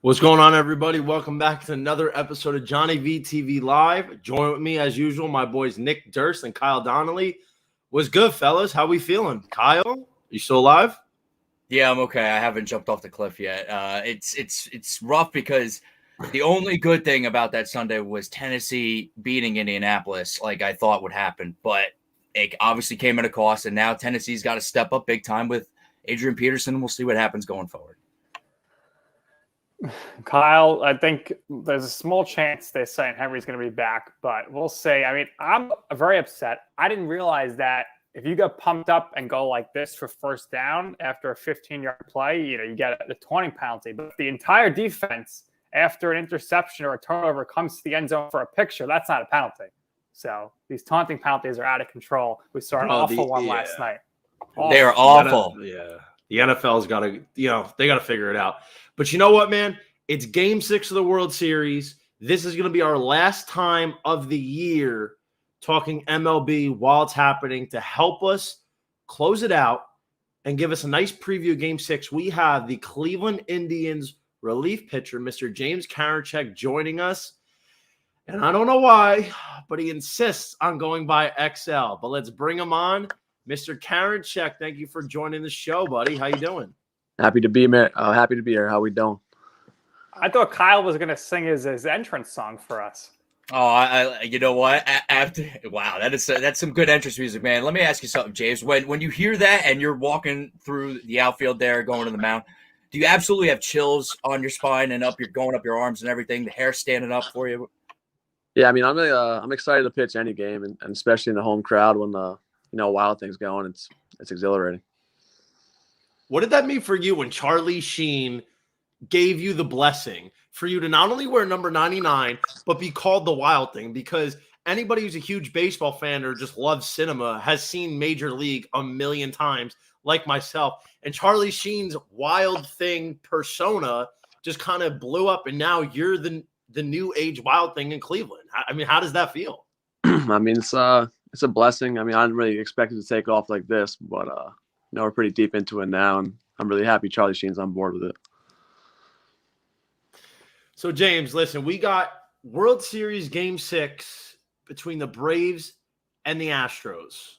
What's going on, everybody? Welcome back to another episode of JohnnyVTV Live. Join with me, as usual, my boys Nick Durst and Kyle Donnelly. What's good, fellas? How we feeling? Kyle, you still alive? Yeah, I'm okay. I haven't jumped off the cliff yet. It's rough because the only good thing about that Sunday was Tennessee beating Indianapolis like I thought would happen. But it obviously came at a cost, and now Tennessee's got to step up big time with Adrian Peterson. We'll see what happens going forward. Kyle, I think there's a small chance they're saying Henry's going to be back, but we'll see. I mean, I'm very upset. I didn't realize that if you get pumped up and go like this for first down after a 15-yard play, you get the 20 penalty. But if the entire defense, after an interception or a turnover, comes to the end zone for a picture, that's not a penalty. So these taunting penalties are out of control. We saw an awful one last night. They are awful. The NFL's got to, they got to figure it out. But you know what, man? It's Game 6 of the World Series. This is going to be our last time of the year talking MLB while it's happening. To help us close it out and give us a nice preview of Game 6, we have the Cleveland Indians relief pitcher, Mr. James Karinchak, joining us. And I don't know why, but he insists on going by XL. But let's bring him on. Mr. Karinchak, thank you for joining the show, buddy. How you doing? Happy to be here. Happy to be here. How we doing? I thought Kyle was going to sing his entrance song for us. Oh, you know what? Wow, that's some good entrance music, man. Let me ask you something, James. When you hear that and you're walking through the outfield there, going to the mound, do you absolutely have chills on your spine and going up your arms and everything? The hair standing up for you? Yeah, I mean, I'm excited to pitch any game, and especially in the home crowd when the Wild Thing's going. It's exhilarating. What did that mean for you when Charlie Sheen gave you the blessing for you to not only wear number 99, but be called the Wild Thing? Because anybody who's a huge baseball fan or just loves cinema has seen Major League a million times, like myself. And Charlie Sheen's Wild Thing persona just kind of blew up, and now you're the new age Wild Thing in Cleveland. I mean, how does that feel? I mean, it's a blessing. I mean, I didn't really expect it to take off like this, but we're pretty deep into it now, and I'm really happy Charlie Sheen's on board with it. So, James, listen, we got World Series Game 6 between the Braves and the Astros.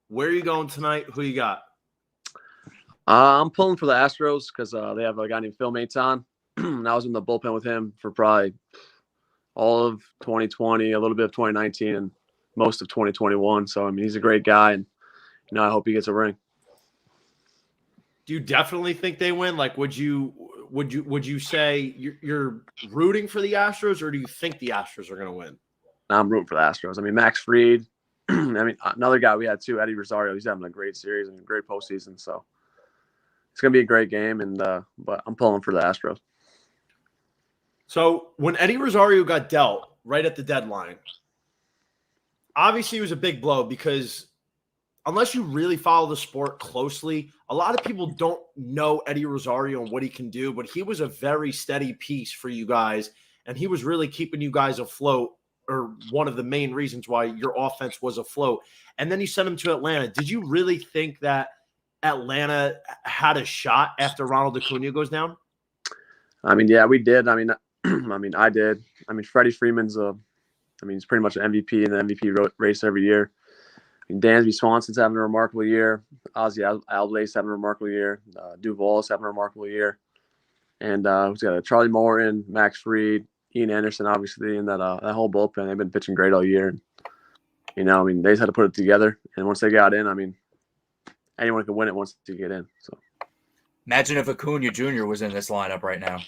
Where are you going tonight? Who you got? I'm pulling for the Astros because they have a guy named Phil Maton. I was in the bullpen with him for probably all of 2020, a little bit of 2019, and most of 2021. So, I mean, he's a great guy, and I hope he gets a ring. Do you definitely think they win? Like, would you say you're rooting for the Astros, or do you think the Astros are going to win? I'm rooting for the Astros. I mean, Max Fried. I mean, another guy we had too, Eddie Rosario. He's having a great series and a great postseason. So it's going to be a great game, but I'm pulling for the Astros. So when Eddie Rosario got dealt right at the deadline, obviously it was a big blow because unless you really follow the sport closely, a lot of people don't know Eddie Rosario and what he can do, but he was a very steady piece for you guys, and he was really keeping you guys afloat, or one of the main reasons why your offense was afloat. And then you sent him to Atlanta. Did you really think that Atlanta had a shot after Ronald Acuna goes down? I mean, yeah, we did. I mean, I did. I mean, Freddie Freeman's he's pretty much an MVP in the MVP race every year. I mean, Dansby Swanson's having a remarkable year. Ozzie Albies having a remarkable year. Duvall's having a remarkable year. And we've got Charlie Morton, Max Fried, Ian Anderson, obviously, and that whole bullpen. They've been pitching great all year. And, I mean, they just had to put it together. And once they got in, I mean, anyone can win it once you get in. So imagine if Acuna Jr. was in this lineup right now.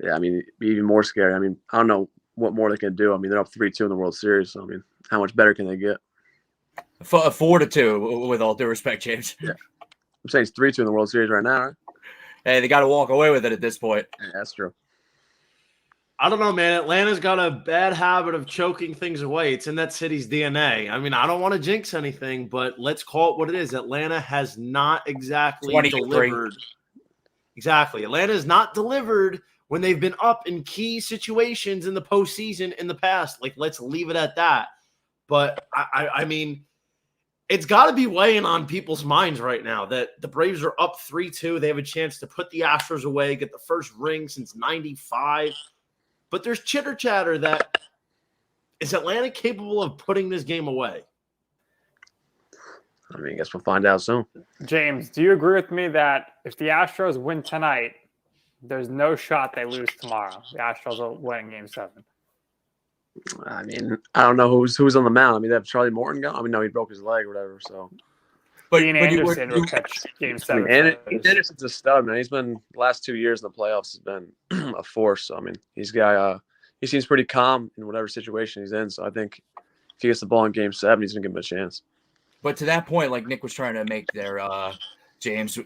Yeah, I mean, it'd be even more scary. I mean, I don't know what more they can do. I mean, they're up 3-2 in the World Series. So, I mean, how much better can they get? 4-2, with all due respect, James. Yeah. I'm saying it's 3-2 in the World Series right now, right? Hey, they got to walk away with it at this point. Yeah, that's true. I don't know, man. Atlanta's got a bad habit of choking things away. It's in that city's DNA. I mean, I don't want to jinx anything, but let's call it what it is. Atlanta has not exactly delivered. Exactly. Atlanta has not delivered when they've been up in key situations in the postseason in the past. Like, let's leave it at that. But, I mean, it's got to be weighing on people's minds right now that the Braves are up 3-2. They have a chance to put the Astros away, get the first ring since 95. But there's chitter chatter that is Atlanta capable of putting this game away? I mean, I guess we'll find out soon. James, do you agree with me that if the Astros win tonight, there's no shot they lose tomorrow? The Astros will win Game 7. I mean, I don't know who's on the mound. I mean, they have Charlie Morton go. I mean, no, he broke his leg or whatever. So, But Dean Anderson will catch Game 7. I mean, Anderson's a stud, man. He's been the last 2 years in the playoffs has been a force. So, I mean, he seems pretty calm in whatever situation he's in. So, I think if he gets the ball in Game 7, he's gonna give him a chance. But to that point, like Nick was trying to make there, James,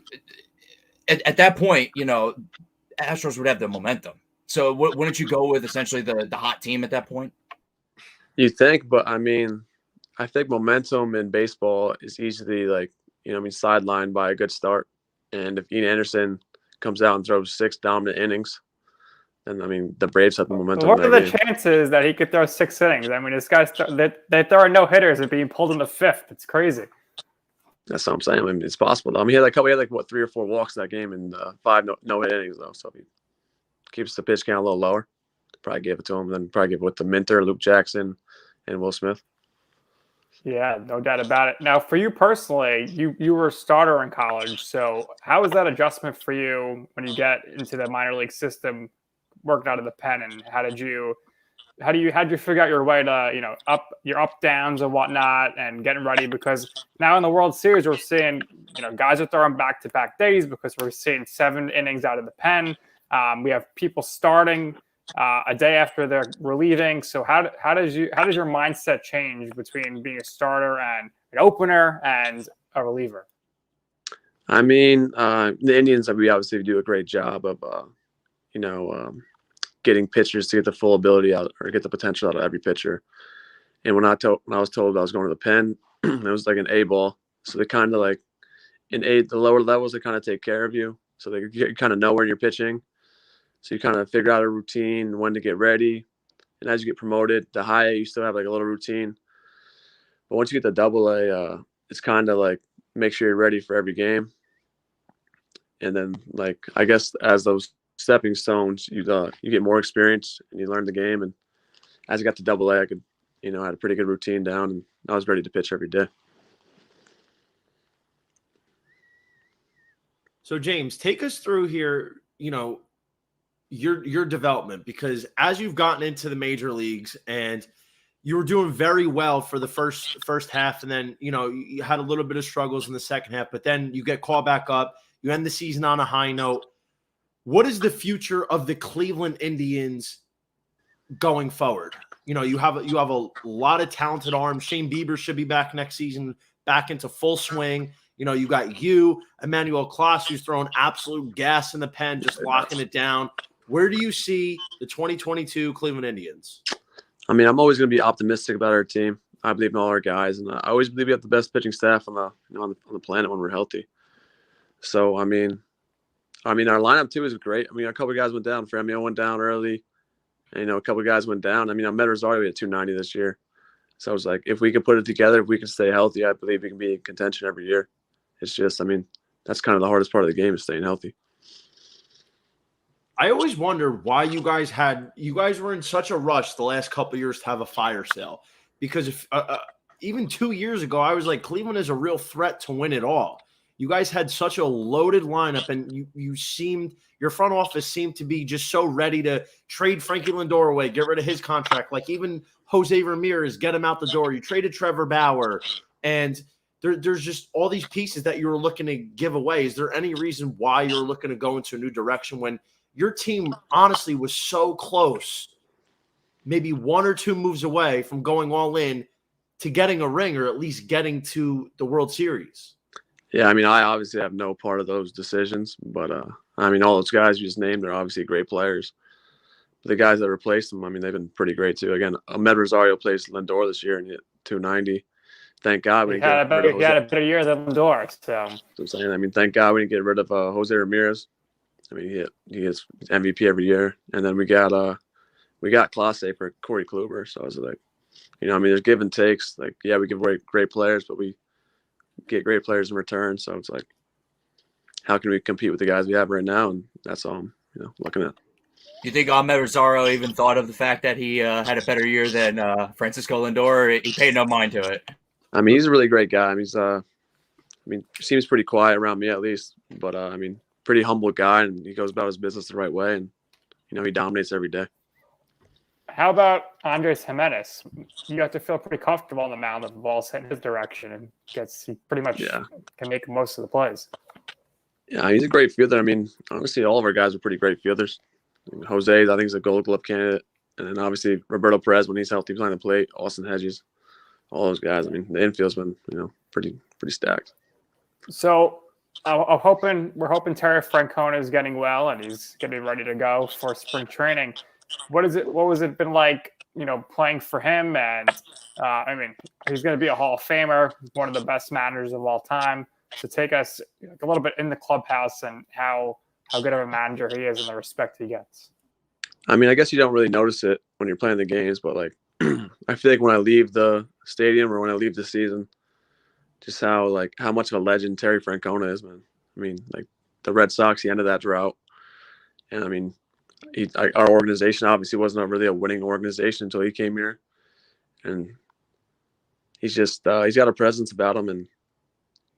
at that point, you know, Astros would have the momentum. So wouldn't you go with essentially the hot team at that point? You think, but I mean, I think momentum in baseball is easily sidelined by a good start. And if Ian Anderson comes out and throws 6 dominant innings, then I mean the Braves have the momentum. What are the chances that he could throw 6 innings? I mean, this guy's they throw no hitters and being pulled in the 5th. It's crazy. That's what I'm saying. I mean, it's possible. I mean, he had 3 or 4 walks that game and 5 no hit innings though. So if he keeps the pitch count a little lower, probably give it to him. Then probably give it with the Minter, Luke Jackson, and Will Smith. Yeah, no doubt about it. Now, for you personally, you were a starter in college. So how was that adjustment for you when you get into the minor league system, working out of the pen, and how did you figure out your way to your up downs and whatnot and getting ready? Because now in the World Series we're seeing guys are throwing back-to-back days because we're seeing 7 innings out of the pen. We have people starting a day after they're relieving. So how does your mindset change between being a starter and an opener and a reliever? I mean, the Indians, we obviously do a great job of getting pitchers to get the full ability out or get the potential out of every pitcher. And when I was told I was going to the pen, it was like an A ball. So they kind of like the lower levels, they kind of take care of you. So they kind of know when you're pitching. So you kind of figure out a routine, when to get ready. And as you get promoted, the high A, you still have like a little routine. But once you get to double A, it's kind of like make sure you're ready for every game. And then I guess as those stepping stones, you get more experience and you learn the game. And as I got to double A, I could, had a pretty good routine down and I was ready to pitch every day. So James, take us through here, your development, because as you've gotten into the major leagues and you were doing very well for the first half, and then you had a little bit of struggles in the second half, but then you get called back up, you end the season on a high note. What is the future of the Cleveland Indians going forward? You have a lot of talented arms. Shane Bieber should be back next season, back into full swing. You got Emmanuel Claus, who's throwing absolute gas in the pen, just locking it down. Where do you see the 2022 Cleveland Indians? I mean, I'm always going to be optimistic about our team. I believe in all our guys, and I always believe we have the best pitching staff on the planet when we're healthy. So, I mean, our lineup too is great. I mean, a couple of guys went down. Fremio went down early, and a couple of guys went down. I mean, I met Rosario at 290 this year. So I was like, if we can put it together, if we can stay healthy, I believe we can be in contention every year. It's just, I mean, that's kind of the hardest part of the game is staying healthy. I always wonder why you guys were in such a rush the last couple of years to have a fire sale, because if even 2 years ago, I was like, Cleveland is a real threat to win it all. You guys had such a loaded lineup, and your front office seemed to be just so ready to trade Frankie Lindor away, get rid of his contract. Like even Jose Ramirez, get him out the door. You traded Trevor Bauer, and there's just all these pieces that you were looking to give away. Is there any reason why you're looking to go into a new direction when your team honestly was so close, maybe 1 or 2 moves away from going all in to getting a ring or at least getting to the World Series? Yeah, I mean, I obviously have no part of those decisions, but I mean, all those guys you just named are obviously great players. But the guys that replaced them, I mean, they've been pretty great too. Again, Ahmed Rosario placed Lindor this year and hit 290. Thank God we had a better year than Lindor. So I'm saying, I mean, thank God we didn't get rid of Jose Ramirez. I mean, he is MVP every year, and then we got Clase for Corey Kluber. So I was like, I mean, there's give and takes. Like, yeah, we give away great players, but we get great players in return. So it's like, how can we compete with the guys we have right now? And that's all I'm, looking at. You think Ahmed Rosario even thought of the fact that he had a better year than Francisco Lindor? Or he paid no mind to it? I mean, he's a really great guy. He's seems pretty quiet around me at least, but pretty humble guy, and he goes about his business the right way, and he dominates every day. How about Andres Jimenez? You have to feel pretty comfortable on the mound if the ball's hitting his direction, and he pretty much can make most of the plays. Yeah, he's a great fielder. Honestly, all of our guys are pretty great fielders. Jose, I think, is a Gold Glove candidate. And then obviously Roberto Perez, when he's healthy, behind the plate. Austin Hedges, all those guys. The infield's been, pretty stacked. So we're hoping Terry Francona is getting well and he's getting ready to go for spring training. What was it been like, playing for him? And he's going to be a Hall of Famer, one of the best managers of all time. So take us a little bit in the clubhouse and how good of a manager he is and the respect he gets. I guess you don't really notice it when you're playing the games, but I feel like when I leave the stadium or when I leave the season, just how much of a legend Terry Francona is, man. The Red Sox, he ended that drought. And our organization obviously wasn't really a winning organization until he came here. And he's just, he's got a presence about him. And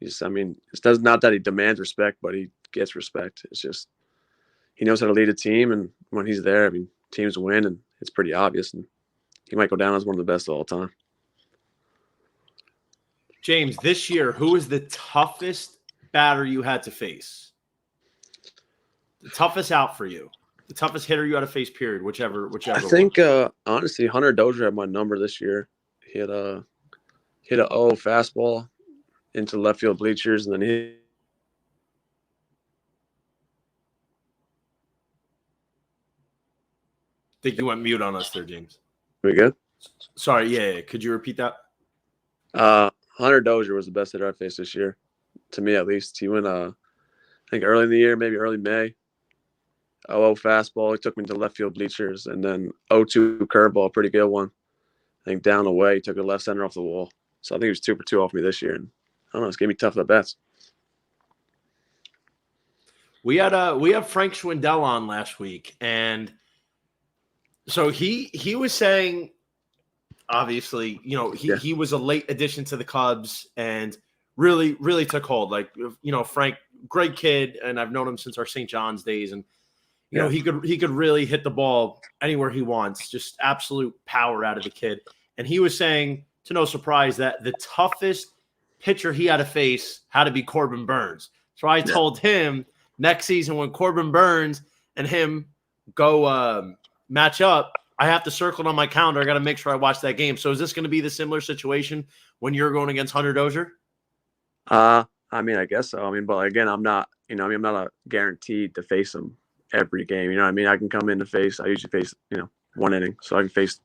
it's not that he demands respect, but he gets respect. It's just, he knows how to lead a team. And when he's there, teams win, and it's pretty obvious. And he might go down as one of the best of all time. James, this year, who is the toughest batter you had to face? The toughest out for you? The toughest hitter you had to face, period, whichever. I think, honestly, Hunter Dozier had my number this year. He had hit a fastball into left field bleachers, and then he think you went mute on us there, James. We good? Sorry, yeah. Could you repeat that? Hunter Dozier was the best hitter I faced this year, to me at least. He went, I think, early in the year, maybe early May. 0-0 fastball. He took me to left field bleachers, and then 0-2 curveball, pretty good one. I think down the way, he took a left center off the wall. So I think he was 2 for 2 off me this year. And I don't know, it's gonna be tough at bats. We had Frank Schwendel on last week, and so he was saying, obviously, he was a late addition to the Cubs and really, really took hold. Frank, great kid, and I've known him since our St. John's days, and he could really hit the ball anywhere he wants, just absolute power out of the kid. And he was saying, to no surprise, that the toughest pitcher he had to face had to be Corbin Burns. So I told him next season when Corbin Burns and him go match up, I have to circle it on my calendar. I got to make sure I watch that game. So is this going to be the similar situation when you're going against Hunter Dozier? I guess so. But again, I'm not guaranteed to face him every game. I can come in to face. I usually face, one inning, so I can face,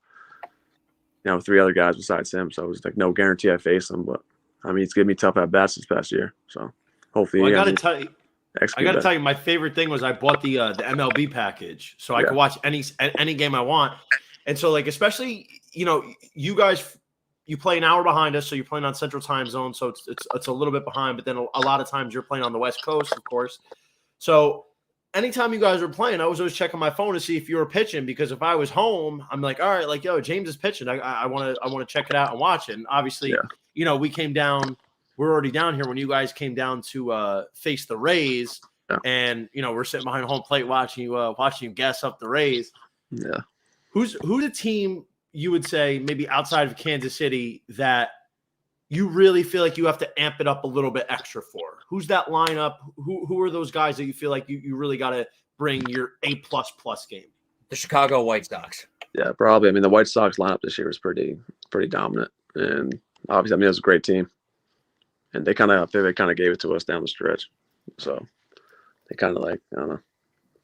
3 other guys besides him. So it was no guarantee I face him, but it's gonna be tough at bats this past year. So hopefully, I got to tell you, my favorite thing was I bought the MLB package, so I could watch any game I want. And so, especially, you guys, you play an hour behind us, so you're playing on Central Time Zone, so it's a little bit behind. But then a lot of times you're playing on the West Coast, of course. So anytime you guys were playing, I was always checking my phone to see if you were pitching, because if I was home, I'm like, all right, James is pitching. I want to check it out and watch it. And obviously, we came down. We're already down here when you guys came down to face the Rays, and we're sitting behind home plate watching you gas up the Rays. Yeah. Who's a team you would say maybe outside of Kansas City that you really feel like you have to amp it up a little bit extra for? Who's that lineup? Who are those guys that you feel like you really got to bring your A++ game? The Chicago White Sox. Yeah, probably. The White Sox lineup this year was pretty dominant, and obviously, it was a great team, and they kind of gave it to us down the stretch. So they kind of I don't know,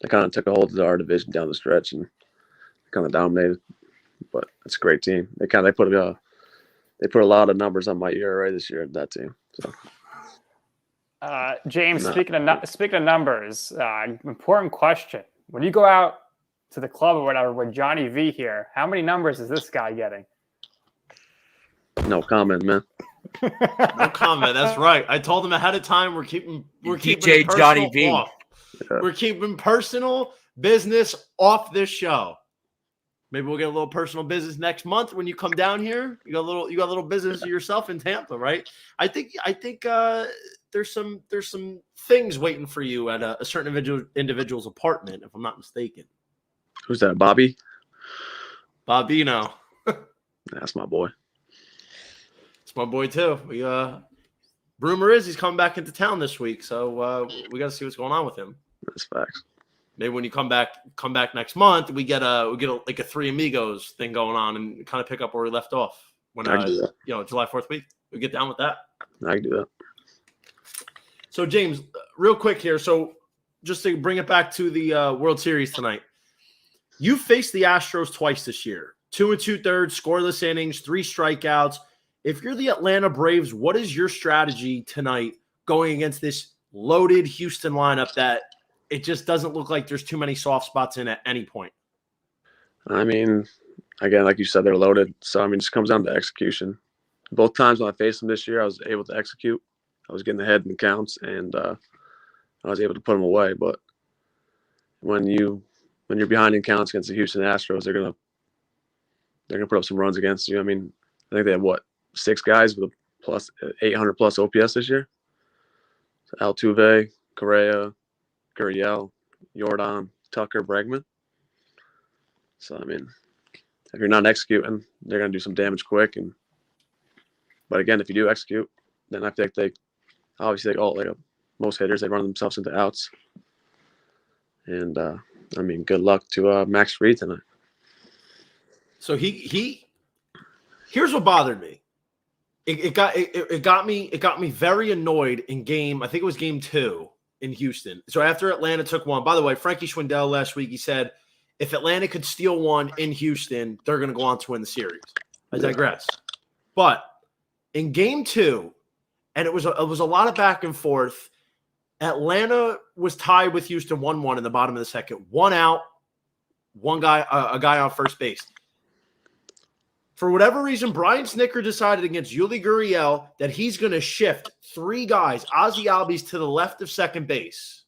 they kind of took a hold of our division down the stretch and kind of dominated. But it's a great team. They put a lot of numbers on my ERA this year, that team. So. James, speaking of numbers, important question. When you go out to the club or whatever with Johnny V here, how many numbers is this guy getting? No comment, man. No comment. That's right. I told him ahead of time. We're keeping DJ personal Johnny V. off. Yeah. We're keeping personal business off this show. Maybe we'll get a little personal business next month when you come down here. You got a little business yourself in Tampa, right? I think there's some things waiting for you at a certain individual's apartment, if I'm not mistaken. Who's that? Bobby? Bobino. That's my boy. It's my boy too. We rumor is he's coming back into town this week, so we got to see what's going on with him. That's facts. Maybe when you come back next month, we get like a Three Amigos thing going on and kind of pick up where we left off when I can do that. July 4th week. We get down with that. I can do that. So James, real quick here. So just to bring it back to the World Series tonight, you faced the Astros twice this year. 2 2/3 scoreless innings, 3 strikeouts. If you're the Atlanta Braves, what is your strategy tonight going against this loaded Houston lineup that it just doesn't look like there's too many soft spots in at any point? I mean, again, like you said, they're loaded. So, I mean, it just comes down to execution. Both times when I faced them this year, I was able to execute. I was getting ahead in counts, and I was able to put them away. But when you're behind in counts against the Houston Astros, they're gonna put up some runs against you. I mean, I think they have 6 guys with a plus 800 plus OPS this year. So Altuve, Correa, Gurriel, Jordan, Tucker, Bregman. So, I mean, if you're not executing, they're going to do some damage quick. But again, if you do execute, then I think most hitters, they run themselves into outs. And, I mean, good luck to Max Fried tonight. So here's what bothered me. It got me very annoyed in I think it was game 2 in Houston. So after Atlanta took one, by the way, Frankie Schwendel last week, he said, if Atlanta could steal one in Houston, they're going to go on to win the series. I digress. But in game 2, and it was a lot of back and forth, Atlanta was tied with Houston 1-1 in the bottom of the second. 1 out, a guy on first base. For whatever reason, Brian Snitker decided against Yuli Gurriel that he's going to shift 3 guys, Ozzie Albies, to the left of second base.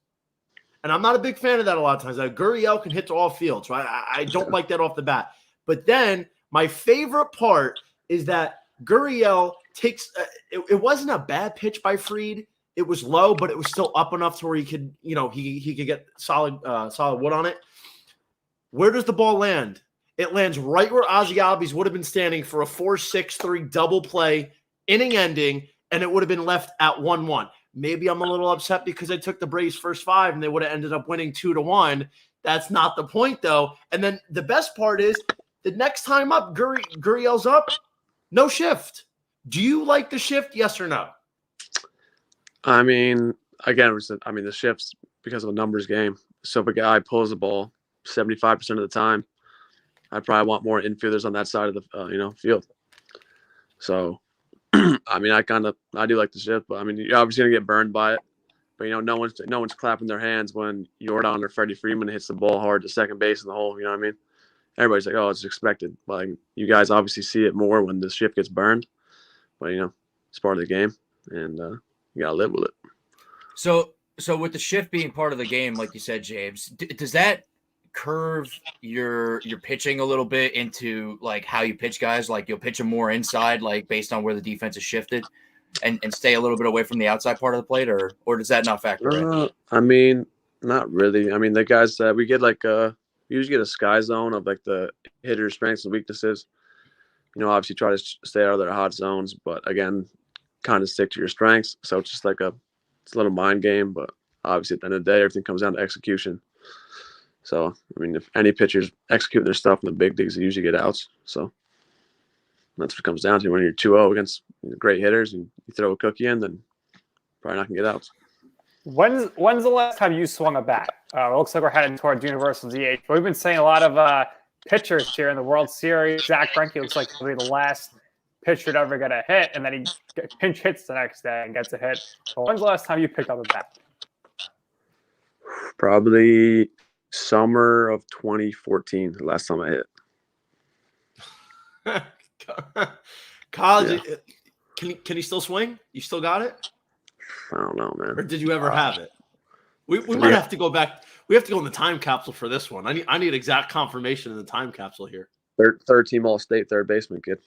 And I'm not a big fan of that a lot of times. Gurriel can hit to all fields, so I don't like that off the bat. But then my favorite part is that Gurriel takes it wasn't a bad pitch by Fried. It was low, but it was still up enough to where he could, he could get solid wood on it. Where does the ball land? It lands right where Ozzie Albies would have been standing for a 4-6-3 double play, inning ending, and it would have been left at 1-1. Maybe I'm a little upset because I took the Braves first 5 and they would have ended up winning 2-1. That's not the point, though. And then the best part is the next time up, Gurriel's up, no shift. Do you like the shift, yes or no? I mean, again, the shift's because of a numbers game. So if a guy pulls the ball 75% of the time, I probably want more infielders on that side of the field. So, I mean, I do like the shift, but I mean, you're obviously gonna get burned by it. But no one's clapping their hands when Jordan or Freddie Freeman hits the ball hard to second base in the hole. You know what I mean? Everybody's like, oh, it's expected. Like, you guys obviously see it more when the shift gets burned. But it's part of the game, and you gotta live with it. So with the shift being part of the game, like you said, James, does that curve your pitching a little bit into like how you pitch guys? Like you'll pitch them more inside, like based on where the defense is shifted, and stay a little bit away from the outside part of the plate, or does that not factor in? I mean, not really. I mean, the guys that we get we usually get a sky zone of like the hitter's strengths and weaknesses. Obviously try to stay out of their hot zones, but again, kind of stick to your strengths. So it's just it's a little mind game, but obviously at the end of the day, everything comes down to execution. So, I mean, if any pitchers execute their stuff in the big leagues, they usually get outs. So that's what it comes down to. When you're 2-0 against great hitters and you throw a cookie in, then probably not going to get outs. When's the last time you swung a bat? It looks like we're heading toward universal DH. But we've been saying a lot of pitchers here in the World Series. Zach Greinke looks like he'll be the last pitcher to ever get a hit, and then he pinch hits the next day and gets a hit. So when's the last time you picked up a bat? Probably summer of 2014, the last time I hit. College. Yeah. Can he still swing? You still got it? I don't know, man. Or did you ever have it? We might have to go back. We have to go in the time capsule for this one. I need exact confirmation in the time capsule here. Third team All State, third baseman kid.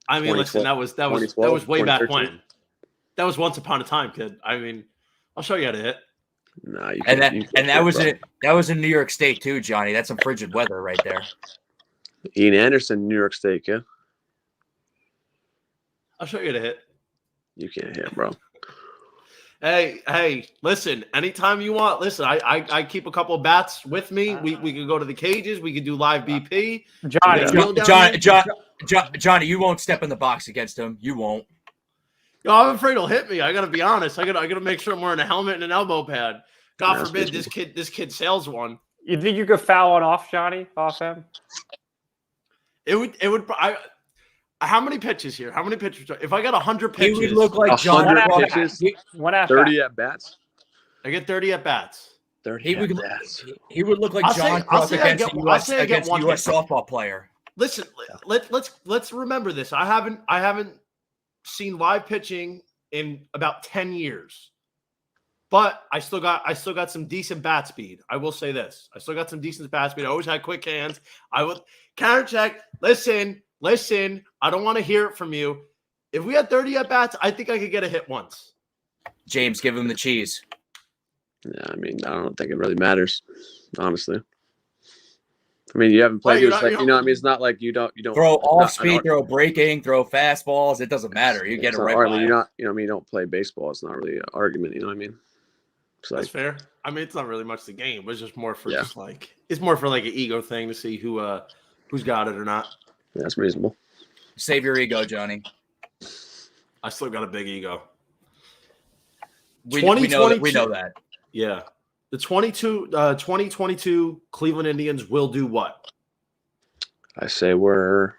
I mean, listen, that was way back when. That was once upon a time, kid. I mean, I'll show you how to hit. Nah, you And can't, that was in New York State too, Johnny. That's some frigid weather right there. Ian Anderson, New York State kid. I'll show you how to hit. You can't hit, bro. Hey, listen, anytime you want. Listen, I keep a couple of bats with me. We could go to the cages. We could do live BP. Johnny, you won't step in the box against him. You won't. No, I'm afraid he'll hit me. I gotta be honest. I gotta make sure I'm wearing a helmet and an elbow pad. God forbid this kid sails one. You think you could foul one off, Johnny, off him? It would. How many pitches here? How many pitches? If I got 100 pitches, he would look like John. 100 pitches, 30 at bats. I get 30 at bats. 30 at bats. He would look like John against a U.S. softball player. Listen, let's remember this. I haven't seen live pitching in about 10 years, but I still got some decent bat speed. I will say this: I still got some decent bat speed. I always had quick hands. I would Karinchak. Listen. I don't want to hear it from you. If we had 30 at bats, I think I could get a hit once. James, give him the cheese. Yeah, I mean, I don't think it really matters, honestly. I mean, you haven't played. I mean, it's not like you don't throw off speed, throw breaking, throw fastballs. It doesn't matter. You get it right. I mean, you're not. You don't play baseball. It's not really an argument. You know what I mean? That's fair. I mean, it's not really much the game. It's just more for it's more for like an ego thing to see who's got it or not. Yeah, that's reasonable. Save your ego, Johnny. I still got a big ego. We know that. Yeah. The 2022 Cleveland Indians will do what? I say we're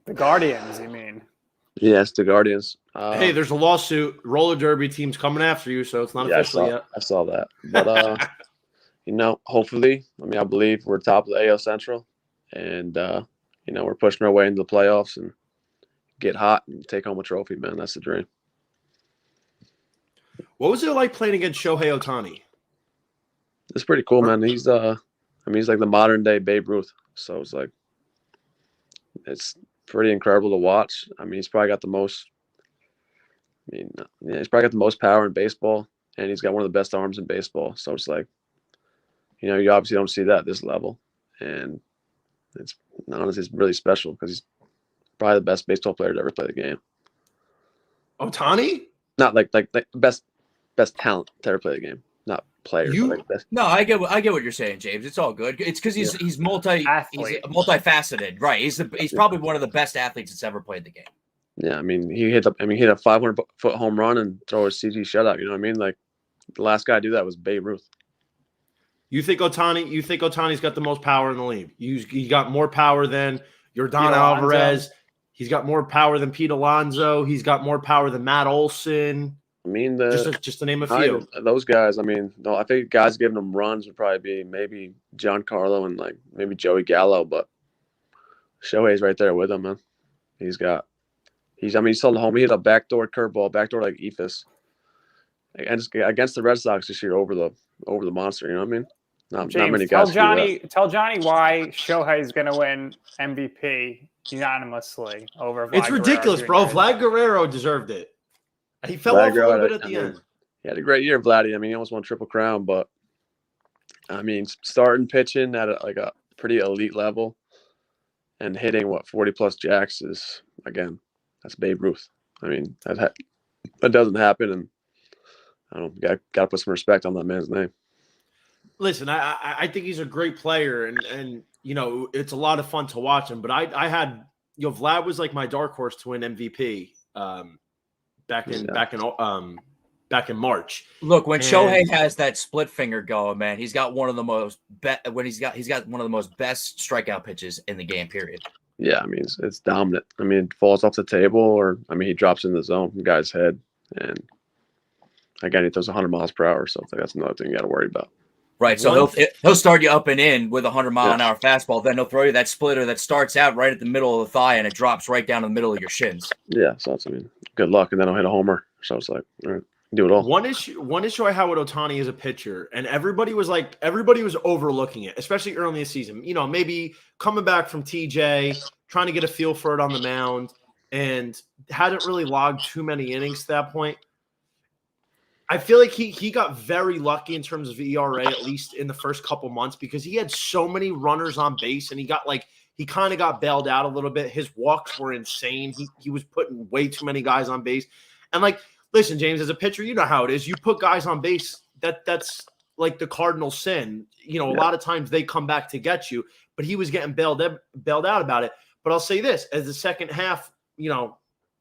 the Guardians, you mean? Yes, the Guardians. Hey, there's a lawsuit. Roller derby team's coming after you, so it's not official yet. I saw that. But, hopefully, I believe we're top of the AL Central. And, we're pushing our way into the playoffs and get hot and take home a trophy, man. That's the dream. What was it like playing against Shohei Ohtani? It's pretty cool, man. He's he's like the modern day Babe Ruth. So it's pretty incredible to watch. I mean, he's probably got the most power in baseball, and he's got one of the best arms in baseball. So it's like, you obviously don't see that at this level. And it's honestly, it's really special because he's probably the best baseball player to ever play the game. Ohtani? Not like best talent to ever play the game. Not player. Best. No, I get what you're saying, James. It's all good. It's because he's multifaceted, right? He's probably one of the best athletes that's ever played the game. Yeah, I mean, he hit a 500-foot home run and throw a CG shutout. You know what I mean? Like the last guy to do that was Babe Ruth. You think Ohtani's got the most power in the league? He got more power than Yordan Alvarez. He's got more power than Pete Alonso. He's got more power than Matt Olson. I mean, just to name a few. Those guys, I think guys giving them runs would probably be maybe Giancarlo and like maybe Joey Gallo, but Shohei's right there with him, man. You saw the home. He hit a backdoor curveball, backdoor like Ephus. And just against the Red Sox this year over the monster, you know what I mean? Not many guys. Tell Johnny why Shohei is going to win MVP unanimously over Vlad It's ridiculous, bro. Vlad Guerrero desered it. He fell off a little bit at the end. He had a great year, Vladdy. I mean, he almost won Triple Crown, but I mean, starting pitching at a pretty elite level and hitting 40+ jacks is, again, that's Babe Ruth. I mean, that doesn't happen, and I don't know, got to put some respect on that man's name. Listen, I think he's a great player, and it's a lot of fun to watch him. But I had Vlad was like my dark horse to win MVP back in March. Look, when Shohei has that split finger going, man, he's got one of the most best strikeout pitches in the game. Period. Yeah, I mean it's dominant. I mean, it falls off the table, or he drops in the zone from the guy's head, and again, he throws 100 miles per hour. So that's another thing you got to worry about. Right, so he'll start you up and in with a 100-mile-an-hour fastball. Then he'll throw you that splitter that starts out right at the middle of the thigh and it drops right down in the middle of your shins. Yeah, so it's, good luck, and then I'll hit a homer. So it's like, all right, do it all. One issue I had with Ohtani as a pitcher, and everybody was overlooking it, especially early in the season. Maybe coming back from TJ, trying to get a feel for it on the mound, and hadn't really logged too many innings to that point. I feel like he got very lucky in terms of ERA, at least in the first couple months, because he had so many runners on base, and he kind of got bailed out a little bit. His walks were insane. He was putting way too many guys on base. And listen, James, as a pitcher, you know how it is. You put guys on base, that's like the cardinal sin. A lot of times they come back to get you, but he was getting bailed out about it. But I'll say this, as the second half,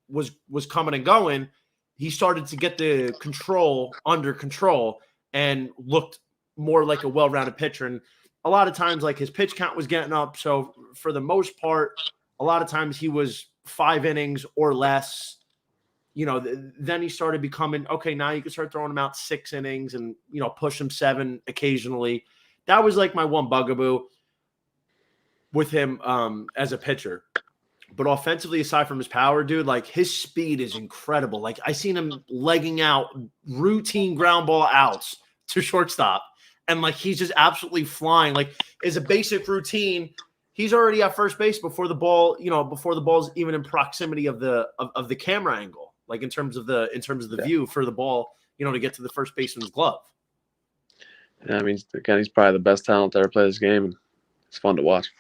was coming and going, he started to get the control under control and looked more like a well-rounded pitcher. And a lot of times, his pitch count was getting up. So for the most part, a lot of times he was 5 innings or less. Then he started becoming, okay, now you can start throwing him out 6 innings and, push him 7 occasionally. That was my one bugaboo with him as a pitcher. But offensively, aside from his power, dude, his speed is incredible. I seen him legging out routine ground ball outs to shortstop. And he's just absolutely flying. As a basic routine, he's already at first base before the ball, before the ball's even in proximity of the camera angle. In terms of the view for the ball, to get to the first baseman's glove. Yeah, he's probably the best talent to ever play this game, and it's fun to watch.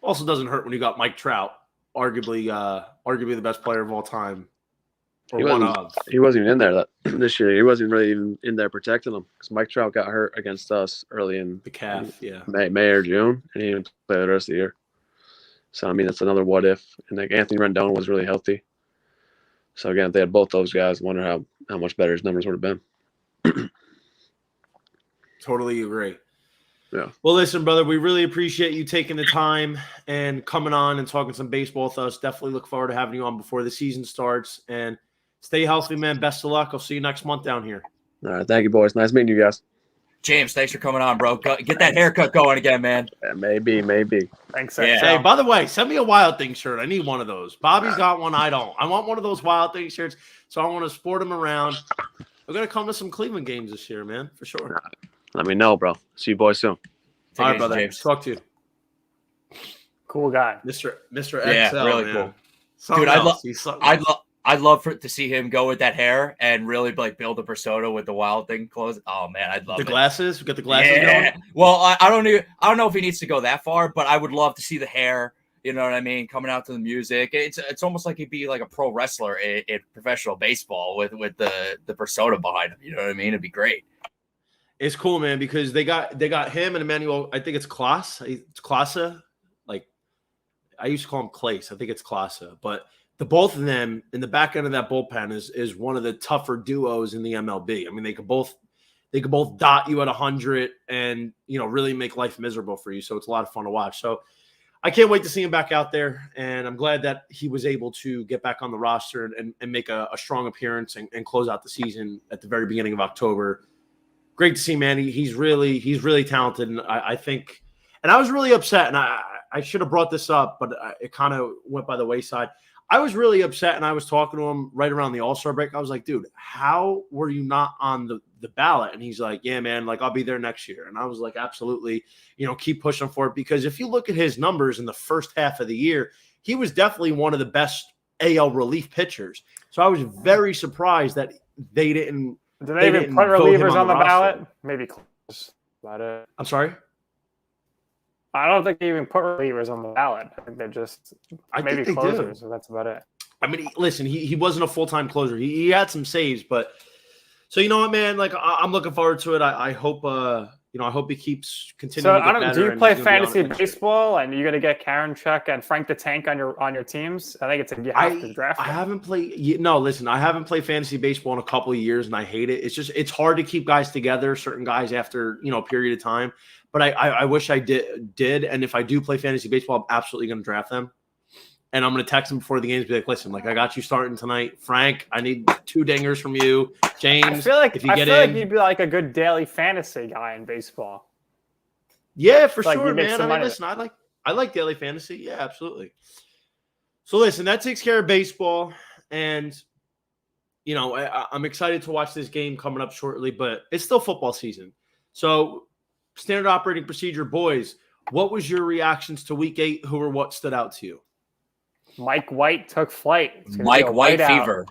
Also doesn't hurt when you got Mike Trout, arguably the best player of all time. He wasn't even in there this year. He wasn't really even in there protecting him because Mike Trout got hurt against us early in the calf, May or June, and he didn't play the rest of the year. So that's another what if. And Anthony Rendon was really healthy. So again, if they had both those guys, I wonder how much better his numbers would have been. Totally agree. Yeah. Well, listen, brother, we really appreciate you taking the time and coming on and talking some baseball with us. Definitely look forward to having you on before the season starts. And stay healthy, man. Best of luck. I'll see you next month down here. All right. Thank you, boys. Nice meeting you guys. James, thanks for coming on, bro. Get that haircut going again, man. Yeah, maybe. Thanks. Yeah. Hey, by the way, send me a Wild Thing shirt. I need one of those. Bobby's got one. I don't. I want one of those Wild Thing shirts, so I want to sport them around. We're going to come to some Cleveland games this year, man, for sure. Let me know, bro. See you boys soon. All right, brother. James. Talk to you. Cool guy. Mr. Yeah, XL, really man. cool. Something Dude, I'd love to see him go with that hair and really build a persona with the Wild Thing clothes. Oh man, I'd love the it. glasses. We got the glasses going. Well, I don't know if he needs to go that far, but I would love to see the hair. You know what I mean? Coming out to the music, it's almost like he'd be like a pro wrestler in professional baseball with the persona behind him. You know what I mean? It'd be great. It's cool, man, because they got him and Emmanuel. I think it's Klaas. It's Klasa. I used to call him Clace. I think it's Klasa. But the both of them in the back end of that bullpen is one of the tougher duos in the MLB. They could both dot you at 100 and really make life miserable for you. So it's a lot of fun to watch. So I can't wait to see him back out there, and I'm glad that he was able to get back on the roster and make a strong appearance and close out the season at the very beginning of October. Great to see, man. He's really talented, and I think. And I was really upset, and I should have brought this up, but it kind of went by the wayside. I was really upset, and I was talking to him right around the All-Star break. I was like, dude, how were you not on the ballot? And he's like, yeah, man, I'll be there next year. And I was like, absolutely, keep pushing for it. Because if you look at his numbers in the first half of the year, he was definitely one of the best AL relief pitchers. So I was very surprised that they didn't. Did they even put relievers on the ballot? Maybe close. About it. I'm sorry? I don't think they even put relievers on the ballot. I think they're just maybe closers. So that's about it. Listen, he wasn't a full-time closer. He had some saves, but so you know what, man? I'm looking forward to it. I hope I hope he keeps continuing. So do you play fantasy baseball and you're gonna get Karinchak and Frank the Tank on your teams? I think you have to draft them. I haven't played. No, listen, I haven't played fantasy baseball in a couple of years, and I hate it. It's hard to keep guys together, certain guys after a period of time. But I wish I did. And if I do play fantasy baseball, I'm absolutely going to draft them. And I'm going to text him before the games, be like, listen, like, I got you starting tonight. Frank, I need 2 dingers from you. James, I feel like if you get in. like you'd be like a good daily fantasy guy in baseball. Yeah, for Like, sure, you make man. some I mean, money. listen, I like daily fantasy. Yeah, absolutely. So listen, that takes care of baseball. And, you know, I'm excited to watch this game coming up shortly, but it's still football season. So standard operating procedure, boys, what was your reactions to week 8? Who or what stood out to you? Mike White took flight. Mike White fever.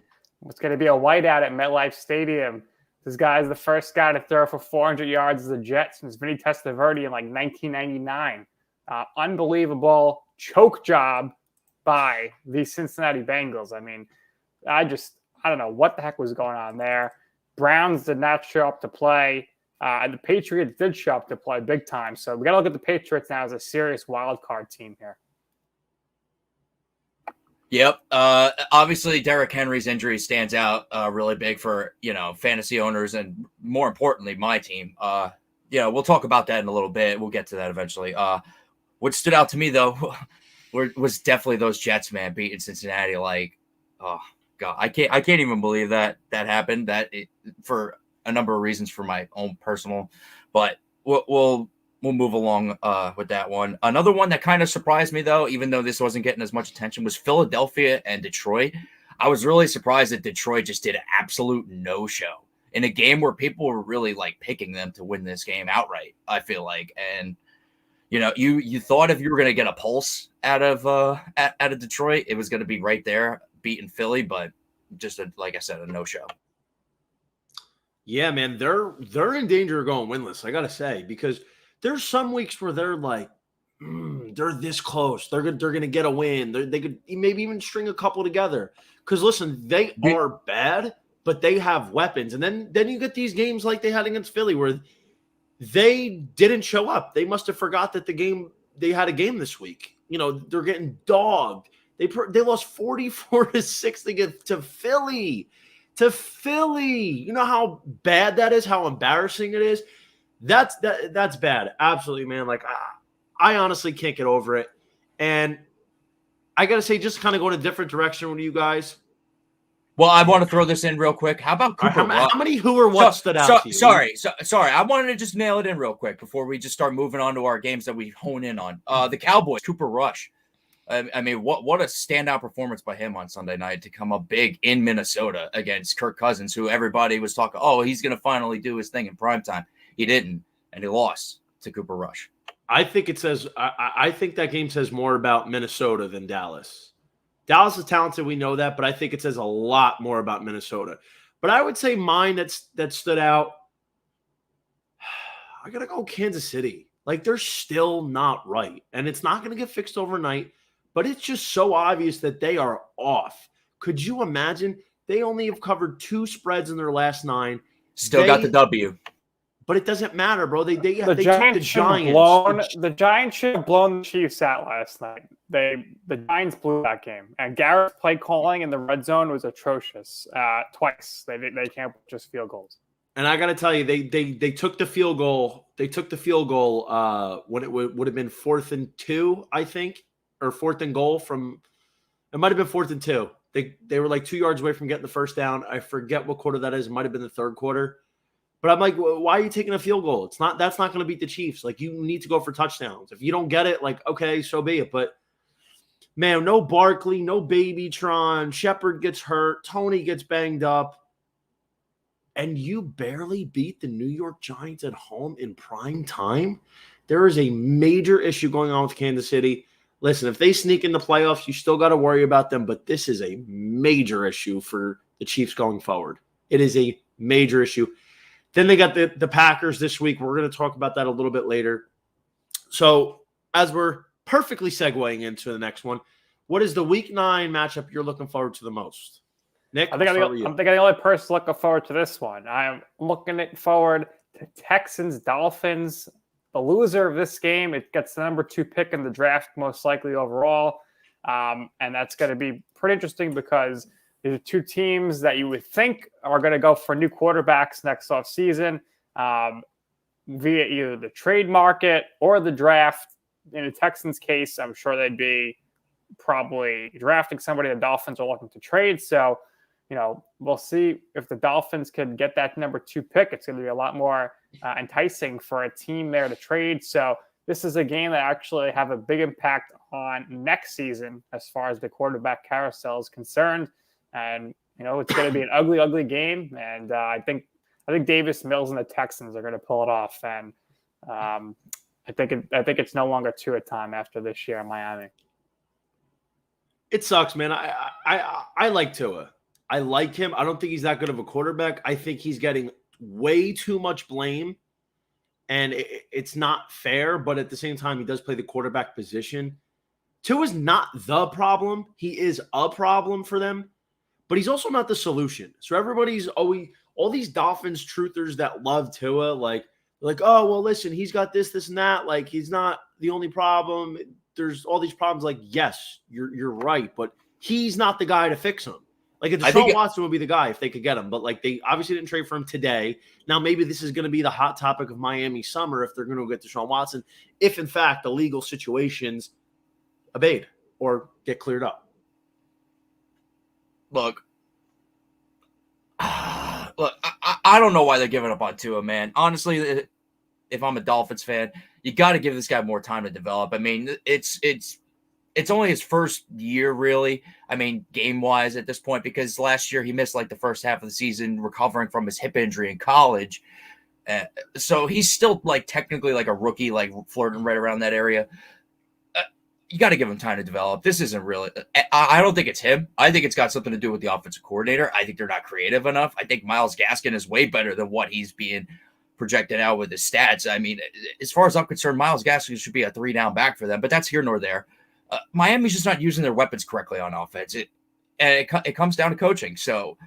It's going to be a whiteout at MetLife Stadium. This guy is the first guy to throw for 400 yards as a Jet since Vinny Testaverde in like 1999. Unbelievable choke job by the Cincinnati Bengals. I mean, I don't know what the heck was going on there. Browns did not show up to play. And the Patriots did show up to play big time. So we got to look at the Patriots now as a serious wild card team here. Yep. Obviously, Derrick Henry's injury stands out really big for, fantasy owners and more importantly, my team. We'll talk about that in a little bit. We'll get to that eventually. What stood out to me, though, was definitely those Jets, man, beating Cincinnati. Like, oh, God, I can't even believe that happened. For a number of reasons for my own personal, but we'll move along with that one. Another one that kind of surprised me, though, even though this wasn't getting as much attention, was Philadelphia and Detroit. I was really surprised that Detroit just did an absolute no-show in a game where people were really like picking them to win this game outright, I feel like. And, you thought if you were going to get a pulse out of Detroit, it was going to be right there beating Philly, but just like I said, a no-show. Yeah, man, they're in danger of going winless, I got to say, because there's some weeks where they're like, they're this close. They're going to get a win. They could maybe even string a couple together. Because, listen, they are bad, but they have weapons. And then you get these games like they had against Philly where they didn't show up. They must have forgot that they had a game this week. They're getting dogged. They lost 44-6 to Philly. To Philly. You know how bad that is, how embarrassing it is? That's bad. Absolutely, man. Like, I honestly can't get over it. And I got to say, just kind of go in a different direction with you guys. Well, I want to throw this in real quick. How about Cooper Rush? How many who or what stood out to you? Sorry. I wanted to just nail it in real quick before we just start moving on to our games that we hone in on. The Cowboys, Cooper Rush. I mean, what a standout performance by him on Sunday night to come up big in Minnesota against Kirk Cousins, who everybody was talking, oh, he's going to finally do his thing in primetime. He didn't, and he lost to Cooper Rush. I think it says I think that game says more about Minnesota than Dallas. Dallas is talented, we know that, but I think it says a lot more about Minnesota. But I would say mine that stood out, I gotta go Kansas City. Like, they're still not right, and it's not gonna get fixed overnight. But it's just so obvious that they are off. Could you imagine? They only have covered 2 spreads in their last 9. Still got the W. But it doesn't matter, bro. They The took the Giants Giants. the Giants should have blown the Chiefs out last night. The Giants blew that game. And Garrett's play calling in the red zone was atrocious. Twice. They can't just field goals. And I got to tell you, they took the field goal. They took the field goal when it would have been 4th and 2, I think, or 4th and goal from. It might have been 4th and 2. They were like 2 yards away from getting the first down. I forget what quarter that is. It might have been the 3rd quarter. But I'm like, why are you taking a field goal? That's not going to beat the Chiefs. Like, you need to go for touchdowns. If you don't get it, like, okay, so be it. But man, no Barkley, no Babytron. Shepard gets hurt. Tony gets banged up. And you barely beat the New York Giants at home in prime time. There is a major issue going on with Kansas City. Listen, if they sneak in the playoffs, you still got to worry about them. But this is a major issue for the Chiefs going forward. It is a major issue. Then they got the Packers this week. We're going to talk about that a little bit later. So as we're perfectly segueing into the next one, what is the Week 9 matchup you're looking forward to the most? Nick, I'm the only person looking forward to this one. I'm looking forward to Texans, Dolphins. The loser of this game, it gets the number 2 pick in the draft, most likely overall. And that's going to be pretty interesting because these are 2 teams that you would think are going to go for new quarterbacks next offseason via either the trade market or the draft. In the Texans' case, I'm sure they'd be probably drafting somebody the Dolphins are looking to trade. So, we'll see if the Dolphins can get that number 2 pick. It's going to be a lot more enticing for a team there to trade. So this is a game that actually have a big impact on next season as far as the quarterback carousel is concerned. And, it's going to be an ugly, ugly game. And I think Davis Mills and the Texans are going to pull it off. And I think it's no longer Tua time after this year in Miami. It sucks, man. I like Tua. I like him. I don't think he's that good of a quarterback. I think he's getting way too much blame, and it's not fair. But at the same time, he does play the quarterback position. Tua's not the problem. He is a problem for them, but he's also not the solution. So everybody's always all these Dolphins truthers that love Tua, like, oh, well, listen, he's got this, and that. Like, he's not the only problem. There's all these problems. Like, yes, you're right, but he's not the guy to fix them. Like, Deshaun Watson would be the guy if they could get him, but like they obviously didn't trade for him today. Now maybe this is going to be the hot topic of Miami summer if they're going to get Deshaun Watson, if in fact the legal situations abate or get cleared up. Look, I don't know why they're giving up on Tua, man. Honestly, if I'm a Dolphins fan, you got to give this guy more time to develop. I mean, it's only his first year, really. I mean, game-wise at this point, because last year he missed like the first half of the season recovering from his hip injury in college. So he's still like technically like a rookie, like flirting right around that area. You got to give him time to develop. This isn't really – I don't think it's him. I think it's got something to do with the offensive coordinator. I think they're not creative enough. I think Myles Gaskin is way better than what he's being projected out with his stats. I mean, as far as I'm concerned, Myles Gaskin should be a 3-down back for them, but that's here nor there. Miami's just not using their weapons correctly on offense. It comes down to coaching. So,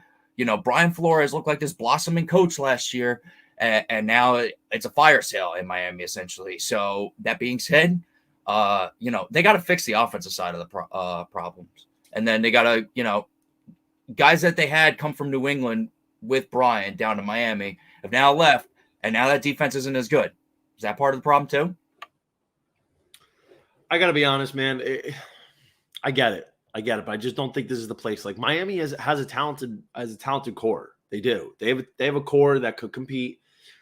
Brian Flores looked like this blossoming coach last year, and now it's a fire sale in Miami, essentially. So that being said, they got to fix the offensive side of the problems. And then they got to, guys that they had come from New England with Brian down to Miami have now left, and now that defense isn't as good. Is that part of the problem too? I got to be honest, man. I get it, but I just don't think this is the place. Like, Miami has a talented core. They do. They have a core that could compete.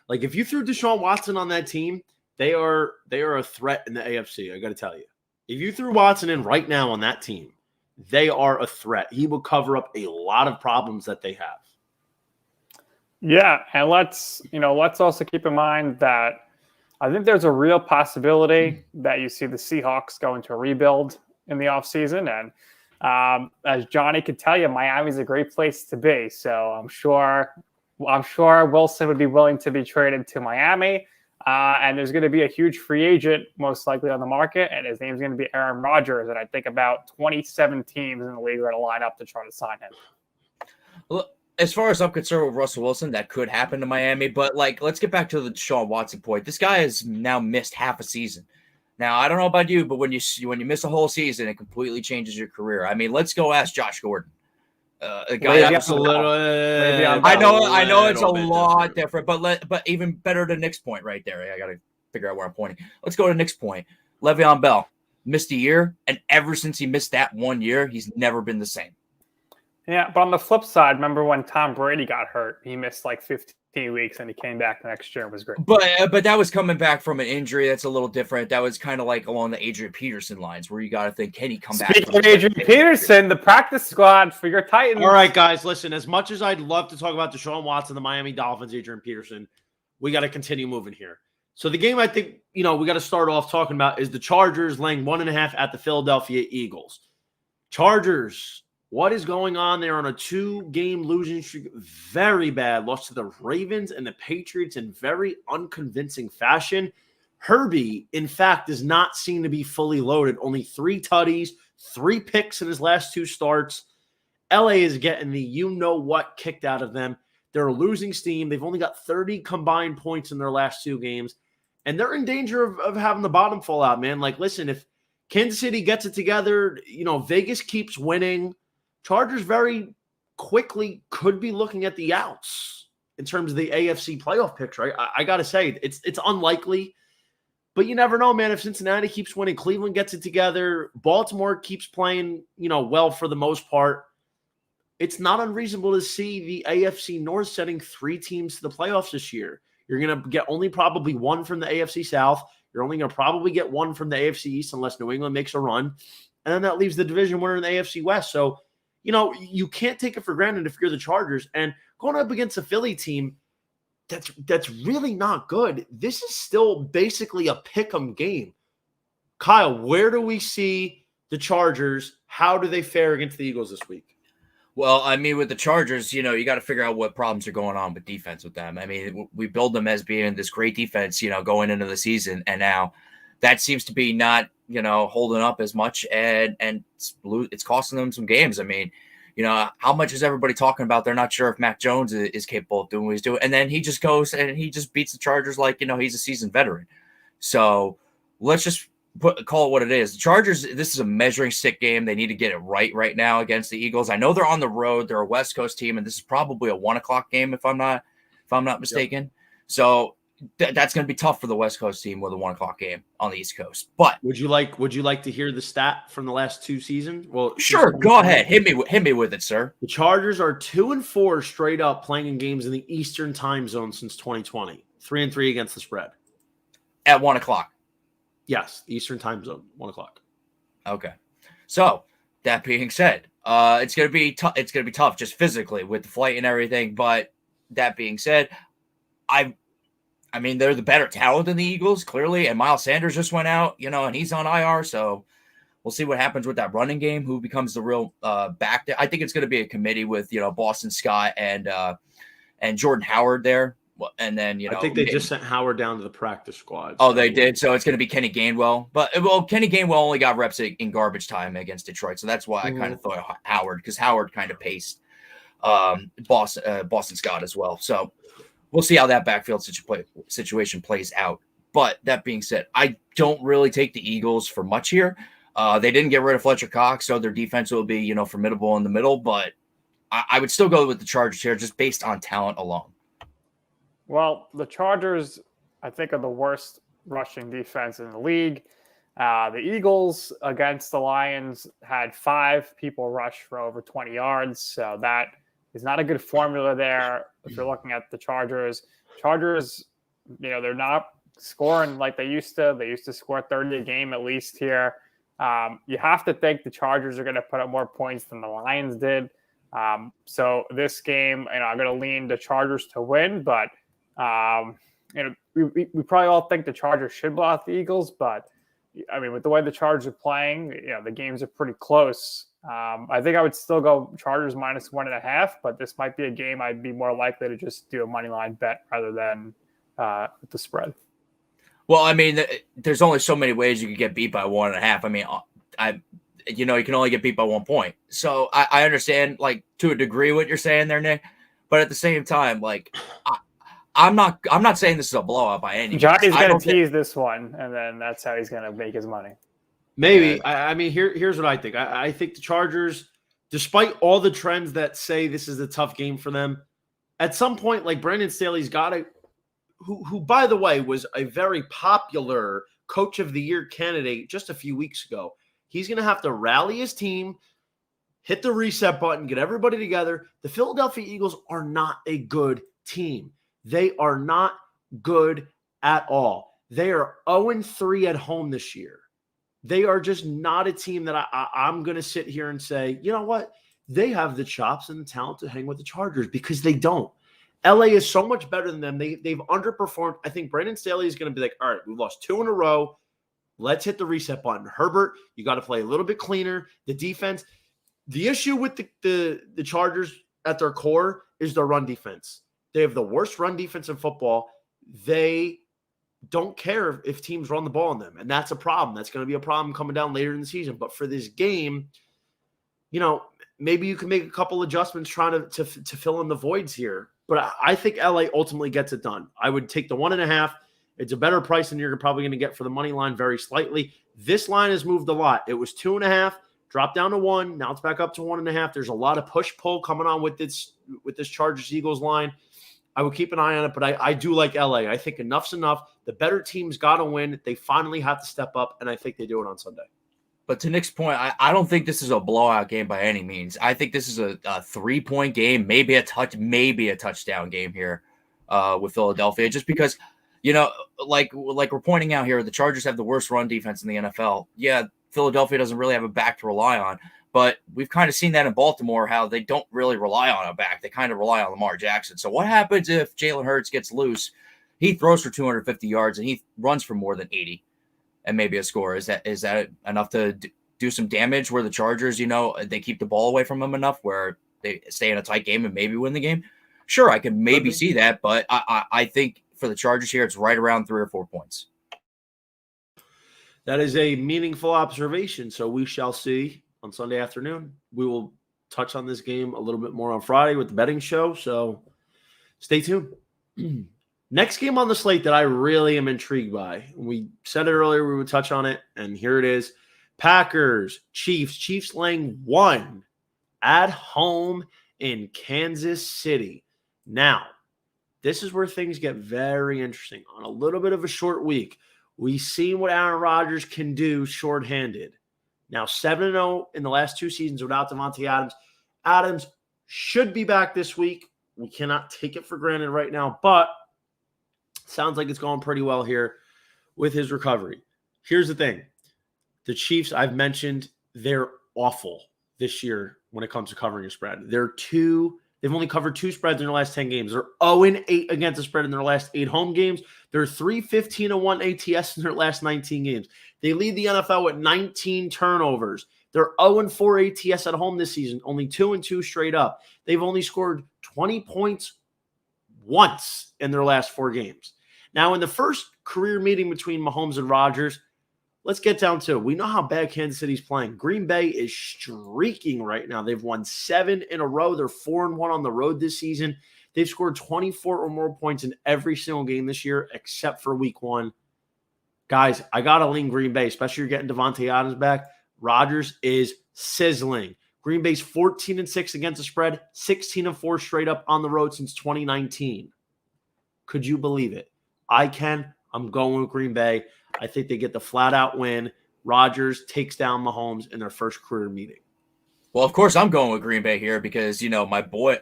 Like, if you threw Deshaun Watson on that team, they are a threat in the AFC. I got to tell you, if you threw Watson in right now on that team, they are a threat. He will cover up a lot of problems that they have. Yeah, and let's also keep in mind that I think there's a real possibility that you see the Seahawks go into a rebuild in the offseason. And as Johnny could tell you, Miami's a great place to be. So I'm sure Wilson would be willing to be traded to Miami. And there's going to be a huge free agent most likely on the market. And his name's going to be Aaron Rodgers. And I think about 27 teams in the league are going to line up to try to sign him. Well, as far as I'm concerned with Russell Wilson, that could happen to Miami. But, let's get back to the Deshaun Watson point. This guy has now missed half a season. Now, I don't know about you, but when you miss a whole season, it completely changes your career. I mean, let's go ask Josh Gordon. A guy I know it's a lot different, but even better to Nick's point right there. I got to figure out where I'm pointing. Let's go to Nick's point. Le'Veon Bell missed a year, and ever since he missed that 1 year, he's never been the same. Yeah, but on the flip side, remember when Tom Brady got hurt? He missed like 15 weeks, and he came back the next year and was great. But that was coming back from an injury. That's a little different. That was kind of like along the Adrian Peterson lines, where you got to think, can he come back? Speaking of Adrian Peterson, the practice squad for your Titans. All right, guys, listen. As much as I'd love to talk about Deshaun Watson, the Miami Dolphins, Adrian Peterson, we got to continue moving here. So the game I think we got to start off talking about is the Chargers laying 1.5 at the Philadelphia Eagles. Chargers. What is going on there on a 2-game losing streak? Very bad. Lost to the Ravens and the Patriots in very unconvincing fashion. Herbie, in fact, does not seem to be fully loaded. Only 3 tutties, 3 picks in his last 2 starts. LA is getting the you-know-what kicked out of them. They're a losing steam. They've only got 30 combined points in their last 2 games. And they're in danger of having the bottom fall out, man. Like, listen, if Kansas City gets it together, Vegas keeps winning, Chargers very quickly could be looking at the outs in terms of the AFC playoff picture. I got to say, it's unlikely, But you never know, man. If Cincinnati keeps winning, Cleveland gets it together, Baltimore keeps playing, well for the most part, it's not unreasonable to see the AFC North sending 3 teams to the playoffs this year. You're going to get only probably 1 from the AFC South. You're only going to probably get 1 from the AFC East unless New England makes a run. And then that leaves the division winner in the AFC West. So, you can't take it for granted if you're the Chargers. And going up against a Philly team that's really not good, this is still basically a pick-em game. Kyle, where do we see the Chargers? How do they fare against the Eagles this week? Well, I mean, with the Chargers, you got to figure out what problems are going on with defense with them. I mean, we build them as being this great defense, going into the season, and now that seems to be not, holding up as much, and it's costing them some games. I mean, how much is everybody talking about? They're not sure if Mac Jones is capable of doing what he's doing, and then he just goes and he just beats the Chargers like he's a seasoned veteran. So let's just call it what it is. The Chargers, this is a measuring stick game. They need to get it right now against the Eagles. I know they're on the road. They're a West Coast team, and this is probably a 1:00 game if I'm not mistaken. Yep. So that's going to be tough for the West Coast team with a 1:00 game on the East Coast. But would you like to hear the stat from the last 2 seasons? Well, sure. Go ahead. Hit me with it, sir. The Chargers are 2-4 straight up playing in games in the Eastern time zone since 2020. 3-3 against the spread at 1:00. Yes, Eastern time zone, 1:00. Okay. So that being said, it's gonna be it's gonna be tough just physically with the flight and everything. But that being said, I mean they're the better talent than the Eagles clearly, and Miles Sanders just went out, and he's on IR. So we'll see what happens with that running game. Who becomes the real back there? I think it's gonna be a committee with Boston Scott and Jordan Howard there. And then, I think they just sent Howard down to the practice squad. Oh, they did. So it's going to be Kenny Gainwell. But, Kenny Gainwell only got reps in garbage time against Detroit. So that's why I kind of thought Howard, because Howard kind of paced Boston Scott as well. So we'll see how that backfield situation plays out. But that being said, I don't really take the Eagles for much here. They didn't get rid of Fletcher Cox, so their defense will be, formidable in the middle. But I would still go with the Chargers here just based on talent alone. Well, the Chargers, I think, are the worst rushing defense in the league. The Eagles against the Lions had 5 people rush for over 20 yards. So that is not a good formula there. If you're looking at the Chargers, they're not scoring like they used to. They used to score 30 a game at least here. You have to think the Chargers are going to put up more points than the Lions did. So this game, I'm going to lean the Chargers to win, but we probably all think the Chargers should blow out the Eagles, but I mean, with the way the Chargers are playing, the games are pretty close. I think I would still go Chargers -1.5, but this might be a game I'd be more likely to just do a money line bet rather than with the spread. Well, I mean, there's only so many ways you could get beat by 1.5. I mean, you can only get beat by 1 point. So I understand, like, to a degree what you're saying there, Nick, but at the same time, like, I'm not saying this is a blowout by any means. Johnny's going to tease this one, and then that's how he's going to make his money. Maybe. I mean, here's what I think. I think the Chargers, despite all the trends that say this is a tough game for them, at some point, like, Brandon Staley's got to, who by the way was a very popular Coach of the Year candidate just a few weeks ago. He's going to have to rally his team, hit the reset button, get everybody together. The Philadelphia Eagles are not a good team. They are not good at all. They are 0-3 at home this year. They are just not a team that I'm going to sit here and say, you know what? They have the chops and the talent to hang with the Chargers, because they don't. LA is so much better than them. They've underperformed. I think Brandon Staley is going to be like, all right, we've lost 2 in a row. Let's hit the reset button. Herbert, you got to play a little bit cleaner. The defense. The issue with the Chargers at their core is their run defense. They have the worst run defense in football. They don't care if teams run the ball on them, and that's a problem. That's going to be a problem coming down later in the season. But for this game, maybe you can make a couple adjustments trying to fill in the voids here. But I think LA ultimately gets it done. I would take the 1.5. It's a better price than you're probably going to get for the money line very slightly. This line has moved a lot. It was 2.5, dropped down to 1. Now it's back up to 1.5. There's a lot of push-pull coming on with this Chargers-Eagles line. I would keep an eye on it, but I do like LA. I think enough's enough. The better teams got to win. They finally have to step up, and I think they do it on Sunday. But to Nick's point, I don't think this is a blowout game by any means. I think this is a 3-point game, maybe a touchdown game here with Philadelphia, just because, like we're pointing out here, the Chargers have the worst run defense in the NFL. Yeah, Philadelphia doesn't really have a back to rely on, but we've kind of seen that in Baltimore, how they don't really rely on a back. They kind of rely on Lamar Jackson. So what happens if Jalen Hurts gets loose? He throws for 250 yards and he runs for more than 80 and maybe a score. Is that enough to do some damage where the Chargers, they keep the ball away from them enough where they stay in a tight game and maybe win the game? Sure, I can maybe see that, but I think for the Chargers here, it's right around 3 or 4 points. That is a meaningful observation. So we shall see on Sunday afternoon. We will touch on this game a little bit more on Friday with the betting show. So stay tuned. Next game on the slate that I really am intrigued by. We said it earlier, we would touch on it, and here it is. Packers, Chiefs laying 1 at home in Kansas City. Now, this is where things get very interesting. On a little bit of a short week, we've seen what Aaron Rodgers can do shorthanded. Now, 7-0 in the last 2 seasons without Davante Adams. Adams should be back this week. We cannot take it for granted right now, but sounds like it's going pretty well here with his recovery. Here's the thing. The Chiefs, I've mentioned, they're awful this year when it comes to covering a spread. They've only covered 2 spreads in their last 10 games. They're 0-8 against the spread in their last 8 home games. They're 3-15-1 ATS in their last 19 games. They lead the NFL with 19 turnovers. They're 0-4 ATS at home this season, only 2-2 straight up. They've only scored 20 points once in their last 4 games. Now, in the first career meeting between Mahomes and Rodgers, let's get down to it. We know how bad Kansas City's playing. Green Bay is streaking right now. They've won 7 in a row. They're 4-1 on the road this season. They've scored 24 or more points in every single game this year, except for week 1. Guys, I got to lean Green Bay, especially you're getting Davante Adams back. Rodgers is sizzling. Green Bay's 14-6 against the spread, 16-4 straight up on the road since 2019. Could you believe it? I can. I'm going with Green Bay. I think they get the flat-out win. Rodgers takes down Mahomes in their first career meeting. Well, of course, I'm going with Green Bay here because, my boy,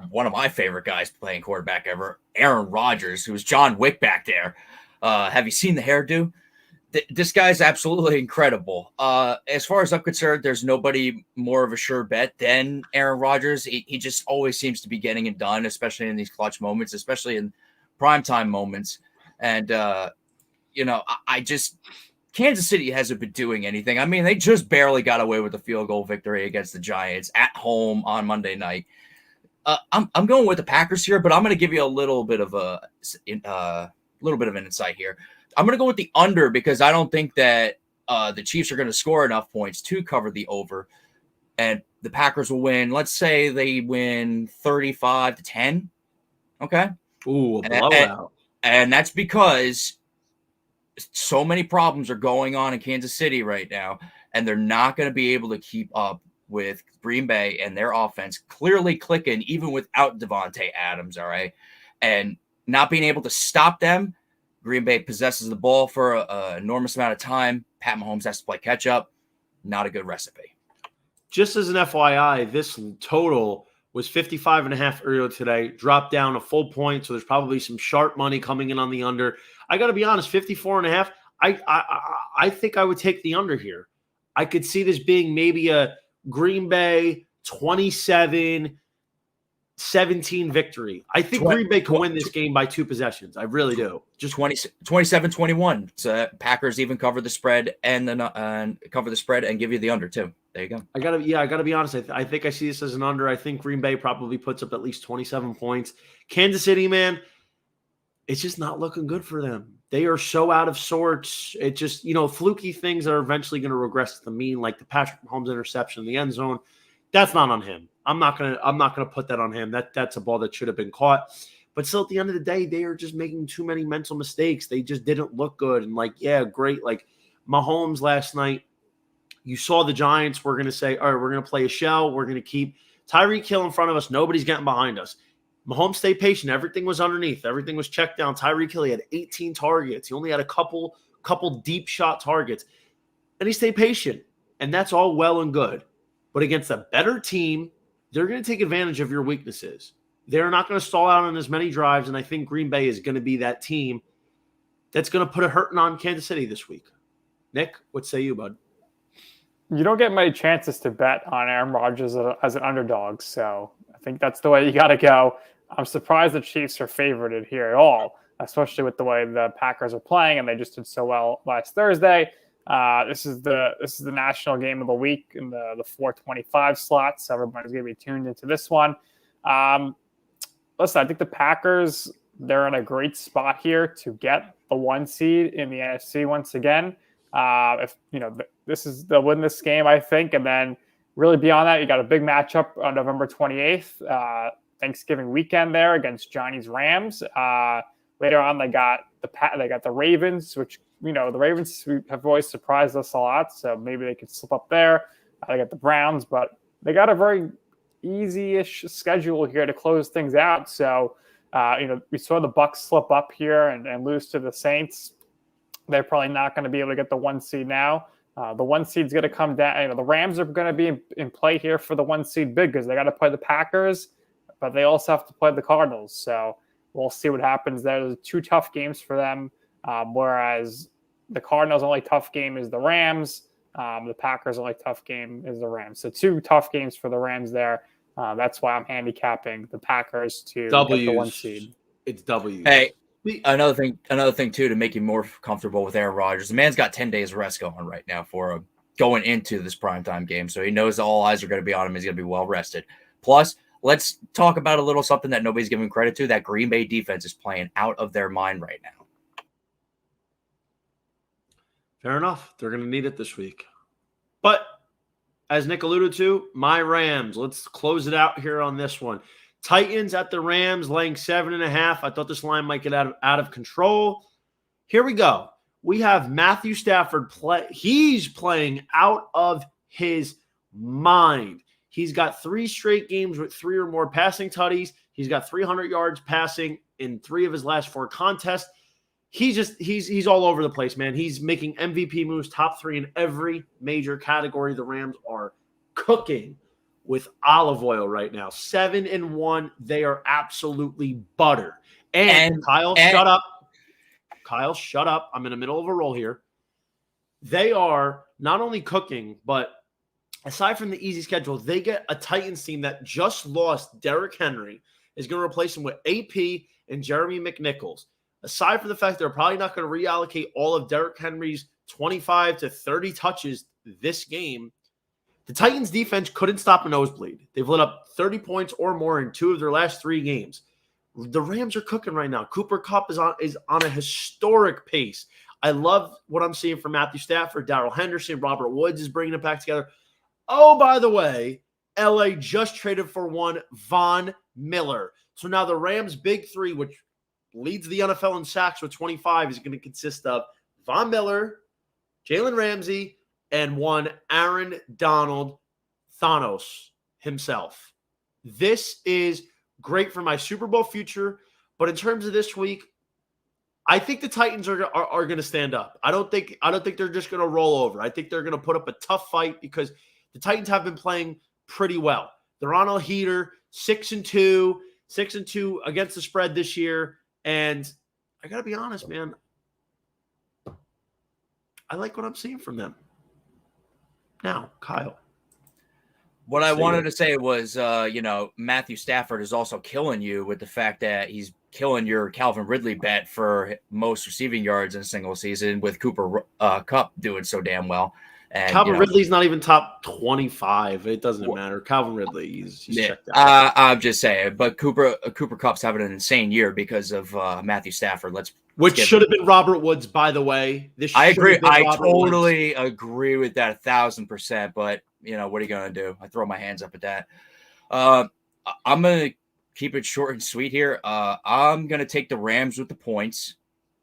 one of my favorite guys playing quarterback ever, Aaron Rodgers, who's John Wick back there. Have you seen the hairdo? This guy's absolutely incredible. As far as I'm concerned, there's nobody more of a sure bet than Aaron Rodgers. He just always seems to be getting it done, especially in these clutch moments, especially in primetime moments. And, Kansas City hasn't been doing anything. I mean, they just barely got away with a field goal victory against the Giants at home on Monday night. I'm going with the Packers here, but I'm going to give you a little bit of an insight here. I'm going to go with the under because I don't think that the Chiefs are going to score enough points to cover the over, and the Packers will win. Let's say they win 35-10. Okay. Ooh, a blowout. And that's because so many problems are going on in Kansas City right now, and they're not going to be able to keep up with Green Bay and their offense clearly clicking even without Davante Adams, all right? And not being able to stop them, Green Bay possesses the ball for an enormous amount of time. Pat Mahomes has to play catch-up. Not a good recipe. Just as an FYI, this total was 55.5 earlier today, dropped down a full point, so there's probably some sharp money coming in on the under. I got to be honest, 54.5, I think I would take the under here. I could see this being maybe a Green Bay 27-17 victory. I think Green Bay can win this game by 2 possessions. I really do. Just 27-21. So Packers even cover the spread and give you the under too. There you go. I gotta be honest. I think I see this as an under. I think Green Bay probably puts up at least 27 points. Kansas City, man, it's just not looking good for them. They are so out of sorts. It just, fluky things are eventually going to regress to the mean, like the Patrick Mahomes interception in the end zone. That's not on him. I'm not gonna put that on him. That's a ball that should have been caught. But still, at the end of the day, they are just making too many mental mistakes. They just didn't look good. And great. Like Mahomes last night, you saw the Giants were going to say, all right, we're going to play a shell. We're going to keep Tyreek Hill in front of us. Nobody's getting behind us. Mahomes stayed patient. Everything was underneath. Everything was checked down. Tyreek Hill, he had 18 targets. He only had a couple deep shot targets. And he stayed patient. And that's all well and good. But against a better team, they're going to take advantage of your weaknesses. They're not going to stall out on as many drives. And I think Green Bay is going to be that team that's going to put a hurting on Kansas City this week. Nick, what say you, bud? You don't get many chances to bet on Aaron Rodgers as an underdog. So I think that's the way you got to go. I'm surprised the Chiefs are favorited here at all, especially with the way the Packers are playing, and they just did so well last Thursday. This is the national game of the week in the 4:25 slot, so everybody's going to be tuned into this one. Listen, I think the Packers, they're in a great spot here to get the 1 seed in the NFC once again. If they'll win this game, I think, and then really beyond that, you got a big matchup on November 28th. Thanksgiving weekend there against Johnny's Rams. Later on, they got the Ravens, which the Ravens have always surprised us a lot. So maybe they could slip up there. They got the Browns, but they got a very easy-ish schedule here to close things out. So we saw the Bucks slip up here and lose to the Saints. They're probably not going to be able to get the 1 seed now. The 1 seed's going to come down. The Rams are going to be in play here for the 1 seed big because they got to play the Packers, but they also have to play the Cardinals. So we'll see what happens there. There's 2 tough games for them, whereas the Cardinals' only tough game is the Rams. The Packers' only tough game is the Rams. So 2 tough games for the Rams there. That's why I'm handicapping the Packers to get the 1 seed. It's W. Hey, another thing too, to make you more comfortable with Aaron Rodgers. The man's got 10 days rest going right now for him going into this primetime game. So he knows all eyes are going to be on him. He's going to be well rested. Plus, let's talk about a little something that nobody's giving credit to. That Green Bay defense is playing out of their mind right now. Fair enough. They're going to need it this week. But as Nick alluded to, my Rams. Let's close it out here on this one. Titans at the Rams, laying 7.5. I thought this line might get out of control. Here we go. We have Matthew Stafford play. He's playing out of his mind. He's got 3 straight games with 3 or more passing tutties. He's got 300 yards passing in 3 of his last 4 contests. He's all over the place, man. He's making MVP moves, top 3 in every major category. The Rams are cooking with olive oil right now. 7-1. They are absolutely butter. And Kyle, shut up. Kyle, shut up. I'm in the middle of a roll here. They are not only cooking, but aside from the easy schedule, they get a Titans team that just lost Derrick Henry, is going to replace him with AP and Jeremy McNichols. Aside from the fact they're probably not going to reallocate all of Derrick Henry's 25 to 30 touches this game, the Titans defense couldn't stop a nosebleed. They've lit up 30 points or more in 2 of their last 3 games. The Rams are cooking right now. Cooper Kupp is on a historic pace. I love what I'm seeing from Matthew Stafford, Darrell Henderson, Robert Woods is bringing it back together. Oh, by the way, LA just traded for one Von Miller. So now the Rams' big 3, which leads the NFL in sacks with 25, is going to consist of Von Miller, Jalen Ramsey, and one Aaron Donald Thanos himself. This is great for my Super Bowl future, but in terms of this week, I think the Titans are going to stand up. I don't think they're just going to roll over. I think they're going to put up a tough fight because the Titans have been playing pretty well. They're on a heater, 6-2 against the spread this year. And I got to be honest, man, I like what I'm seeing from them. Now, Kyle. What I wanted to say was, Matthew Stafford is also killing you with the fact that he's killing your Calvin Ridley bet for most receiving yards in a single season with Cooper Kupp doing so damn well. And, Calvin Ridley's not even top 25. It doesn't matter. Calvin Ridley, he's checked out. I'm just saying, but Cooper Kupp's having an insane year because of Matthew Stafford. Which should have been Robert Woods, by the way. I agree. I totally agree with that 1,000%. But what are you gonna do? I throw my hands up at that. I'm gonna keep it short and sweet here. I'm gonna take the Rams with the points.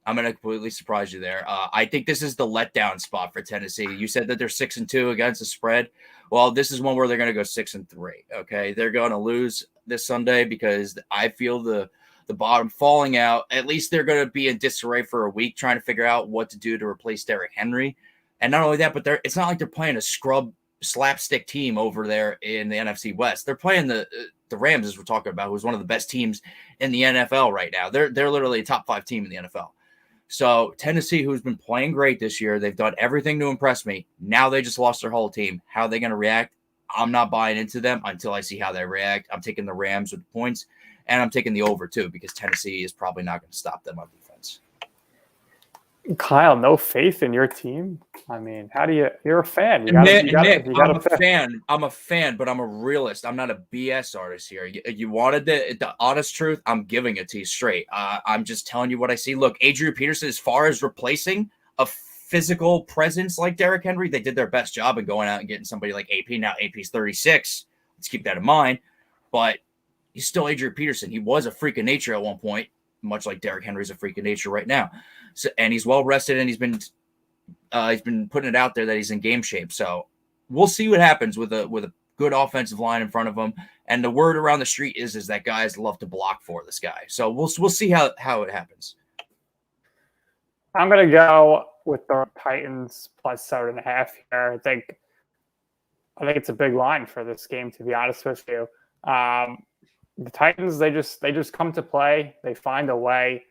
I'm going to completely surprise you there. I think this is the letdown spot for Tennessee. You said that they're 6-2 against the spread. Well, this is one where they're going to go 6-3. Okay, they're going to lose this Sunday because I feel the bottom falling out. At least they're going to be in disarray for a week trying to figure out what to do to replace Derrick Henry. And not only that, but it's not like they're playing a scrub slapstick team over there in the NFC West. They're playing the Rams, as we're talking about, who's one of the best teams in the NFL right now. They're literally a top 5 team in the NFL. So Tennessee, who's been playing great this year, they've done everything to impress me. Now they just lost their whole team. How are they going to react? I'm not buying into them until I see how they react. I'm taking the Rams with the points, and I'm taking the over too because Tennessee is probably not going to stop them on defense. Kyle, no faith in your team? I mean, how do you're a fan. Nick, I'm a fan, but I'm a realist. I'm not a BS artist here. You wanted the honest truth. I'm giving it to you straight. I'm just telling you what I see. Look, Adrian Peterson, as far as replacing a physical presence like Derrick Henry, they did their best job in going out and getting somebody like AP. Now AP's 36. Let's keep that in mind. But he's still Adrian Peterson. He was a freak of nature at one point, much like Derrick Henry's a freak of nature right now. So, and he's well rested, and he's been putting it out there that he's in game shape. So we'll see what happens with a good offensive line in front of him. And the word around the street is that guys love to block for this guy. So we'll see how it happens. I'm gonna go with the Titans plus 7.5 here. I think it's a big line for this game, to be honest with you. The Titans, they just come to play. They find a way.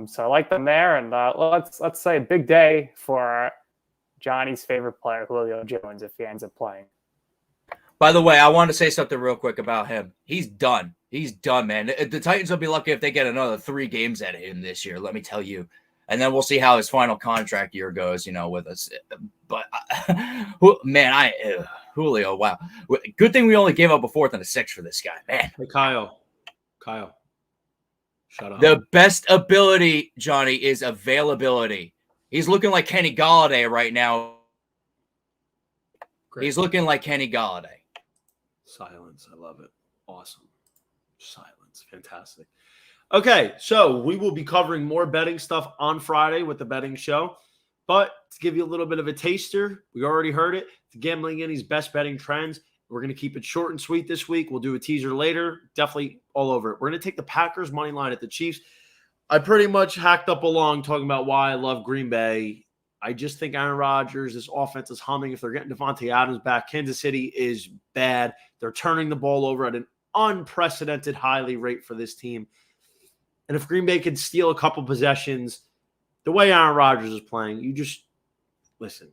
So I like them there, and let's say a big day for Johnny's favorite player, Julio Jones, if he ends up playing. By the way, I wanted to say something real quick about him. He's done. He's done, man. The Titans will be lucky if they get another 3 games out of him this year, let me tell you. And then we'll see how his final contract year goes, with us. But, man, Julio, wow. Good thing we only gave up a 4th and a 6th for this guy, man. Hey, Kyle. Shut up. The best ability, Johnny, is availability. He's looking like Kenny Golladay right now. Great. He's looking like Kenny Golladay. Silence. I love it. Awesome. Silence. Fantastic. Okay, so we will be covering more betting stuff on Friday with the betting show. But to give you a little bit of a taster, we already heard it. The Gambling Innings Best Betting Trends. We're going to keep it short and sweet this week. We'll do a teaser later. Definitely all over it. We're going to take the Packers money line at the Chiefs. I pretty much hacked up along talking about why I love Green Bay. I just think Aaron Rodgers, this offense is humming. If they're getting Devontae Adams back, Kansas City is bad. They're turning the ball over at an unprecedented highly rate for this team. And if Green Bay can steal a couple possessions, the way Aaron Rodgers is playing, you just listen.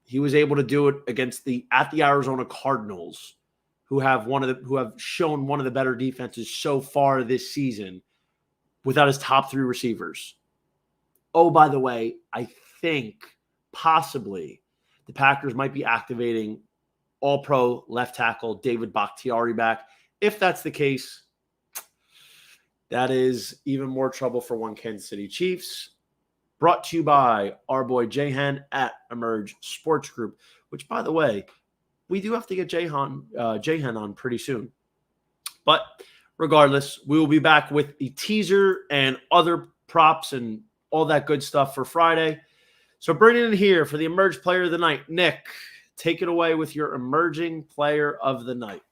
He was able to do it against the Arizona Cardinals, who have shown one of the better defenses so far this season without his top 3 receivers. Oh, by the way, I think possibly the Packers might be activating All-Pro left tackle David Bakhtiari back. If that's the case, that is even more trouble for one Kansas City Chiefs. Brought to you by our boy Jahan at Emerge Sports Group, which, by the way, we do have to get Jahan on pretty soon. But regardless, we will be back with a teaser and other props and all that good stuff for Friday. So bring it in here for the Emerge Player of the Night. Nick, take it away with your Emerging Player of the Night.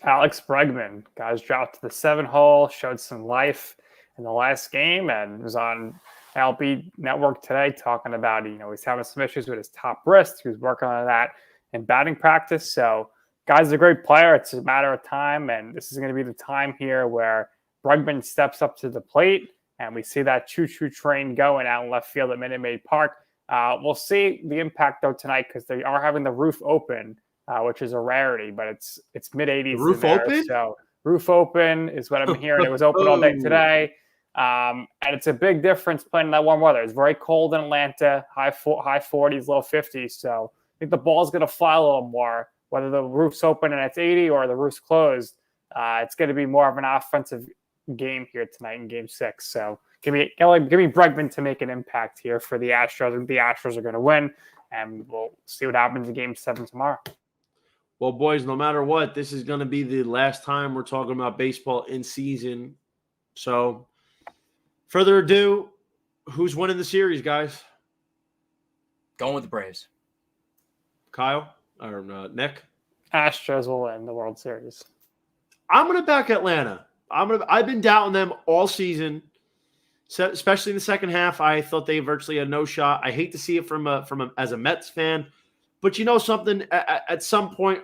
Alex Bregman, guys, dropped to the 7-hole, showed some life in the last game, and was on LB Network today talking about, he's having some issues with his top wrist. He was working on that in batting practice. So, guy's a great player. It's a matter of time, and this is going to be the time here where Bregman steps up to the plate, and we see that choo-choo train going out in left field at Minute Maid Park. We'll see the impact, though, tonight because they are having the roof open, which is a rarity, but it's mid-80s. The roof open? So, roof open is what I'm hearing. It was open all day today. And it's a big difference playing in that warm weather. It's very cold in Atlanta, high 40s, low 50s. So I think the ball's going to fly a little more, whether the roof's open and it's 80 or the roof's closed. It's going to be more of an offensive game here tonight in Game 6. So give me Bregman to make an impact here for the Astros. I think the Astros are going to win, and we'll see what happens in Game 7 tomorrow. Well, boys, no matter what, this is going to be the last time we're talking about baseball in season. So further ado, who's winning the series, guys? Going with the Braves. Kyle or Nick? Astros will win the World Series. I'm going to back Atlanta. I've been doubting them all season, especially in the second half. I thought they virtually had no shot. I hate to see it from as a Mets fan, but you know something? At some point,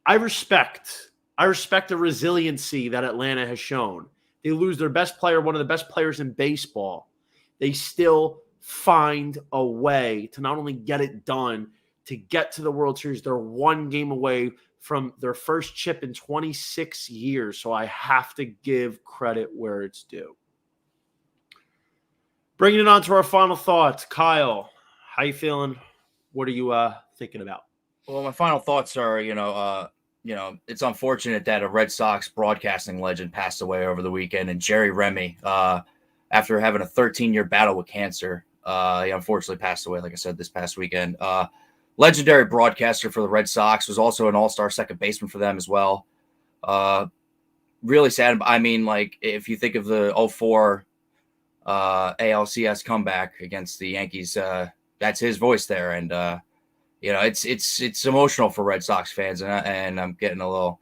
I respect the resiliency that Atlanta has shown. They lose their best player, one of the best players in baseball. They still find a way to not only get it done, to get to the World Series. They're one game away from their first chip in 26 years. So I have to give credit where it's due. Bringing it on to our final thoughts. Kyle, how you feeling? What are you thinking about? Well, my final thoughts are, it's unfortunate that a Red Sox broadcasting legend passed away over the weekend, and Jerry Remy, after having a 13-year battle with cancer, he unfortunately passed away, like I said, this past weekend. Legendary broadcaster for the Red Sox, was also an all-star second baseman for them as well. Really sad. I mean, like, if you think of the 2004 ALCS comeback against the Yankees, that's his voice there. And, it's emotional for Red Sox fans, and I'm getting a little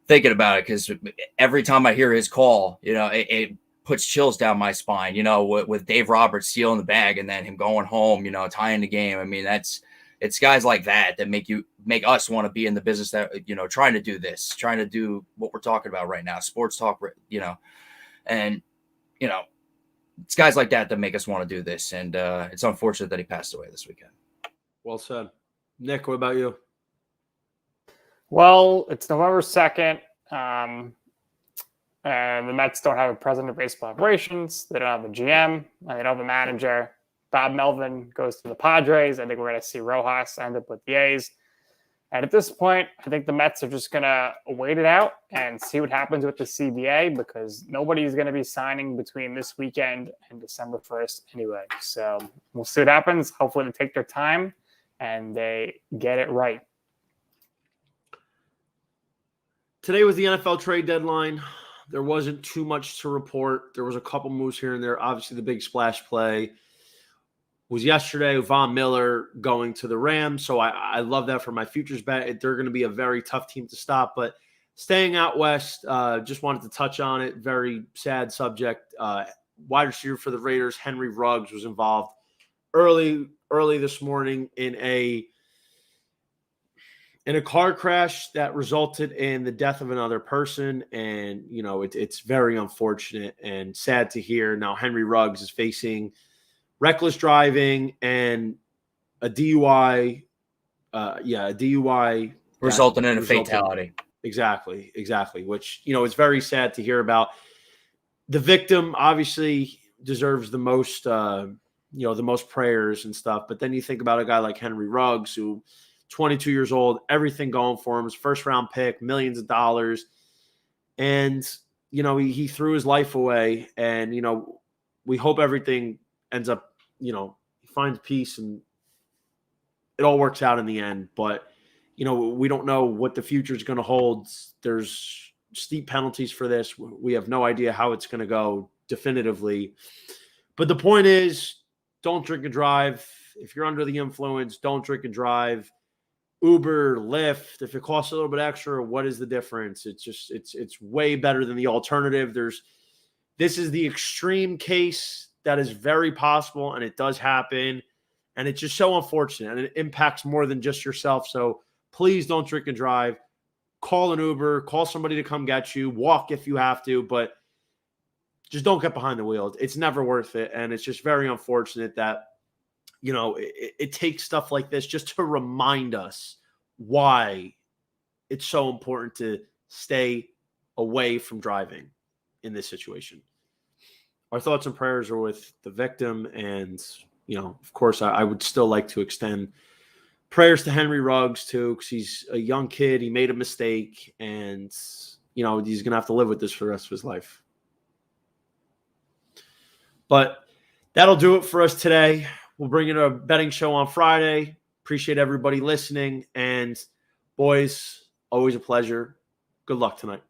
thinking about it because every time I hear his call, it puts chills down my spine. With Dave Roberts stealing the bag and then him going home, tying the game. I mean, it's guys like that make us want to be in the business that trying to do this, trying to do what we're talking about right now, sports talk, and it's guys like that make us want to do this. And it's unfortunate that he passed away this weekend. Well said. Nick, what about you? Well, it's November 2nd, and the Mets don't have a president of baseball operations. They don't have a GM, and they don't have a manager. Bob Melvin goes to the Padres. I think we're going to see Rojas end up with the A's. And at this point, I think the Mets are just going to wait it out and see what happens with the CBA, because nobody's going to be signing between this weekend and December 1st anyway. So we'll see what happens. Hopefully they take their time and they get it right. Today was the NFL trade deadline. There wasn't too much to report. There was a couple moves here and there. Obviously, the big splash play was yesterday, Von Miller going to the Rams. So I love that for my futures bet. They're going to be a very tough team to stop. But staying out west, just wanted to touch on it. Very sad subject. Wide receiver for the Raiders, Henry Ruggs, was involved early this morning in a car crash that resulted in the death of another person. And, it's very unfortunate and sad to hear. Now, Henry Ruggs is facing reckless driving and a DUI. A DUI resulting in a fatality. Exactly. Which, is very sad to hear about. The victim obviously deserves the most, the most prayers and stuff. But then you think about a guy like Henry Ruggs, who 22 years old, everything going for him, his first round pick, millions of dollars. And, he threw his life away. And, we hope everything ends up, he finds peace and it all works out in the end. But, we don't know what the future is going to hold. There's steep penalties for this. We have no idea how it's going to go definitively. But the point is, don't drink and drive. If you're under the influence, don't drink and drive. Uber, Lyft, if it costs a little bit extra, what is the difference? It's way better than the alternative. This is the extreme case that is very possible, and it does happen, and it's just so unfortunate, and it impacts more than just yourself. So please don't drink and drive. Call an Uber, call somebody to come get you, walk if you have to, but just don't get behind the wheel. It's never worth it, and it's just very unfortunate that it takes stuff like this just to remind us why it's so important to stay away from driving in this situation. Our thoughts and prayers are with the victim. And, of course, I would still like to extend prayers to Henry Ruggs too, because he's a young kid. He made a mistake, and, he's going to have to live with this for the rest of his life. But that'll do it for us today. We'll bring you a betting show on Friday. Appreciate everybody listening. And boys, always a pleasure. Good luck tonight.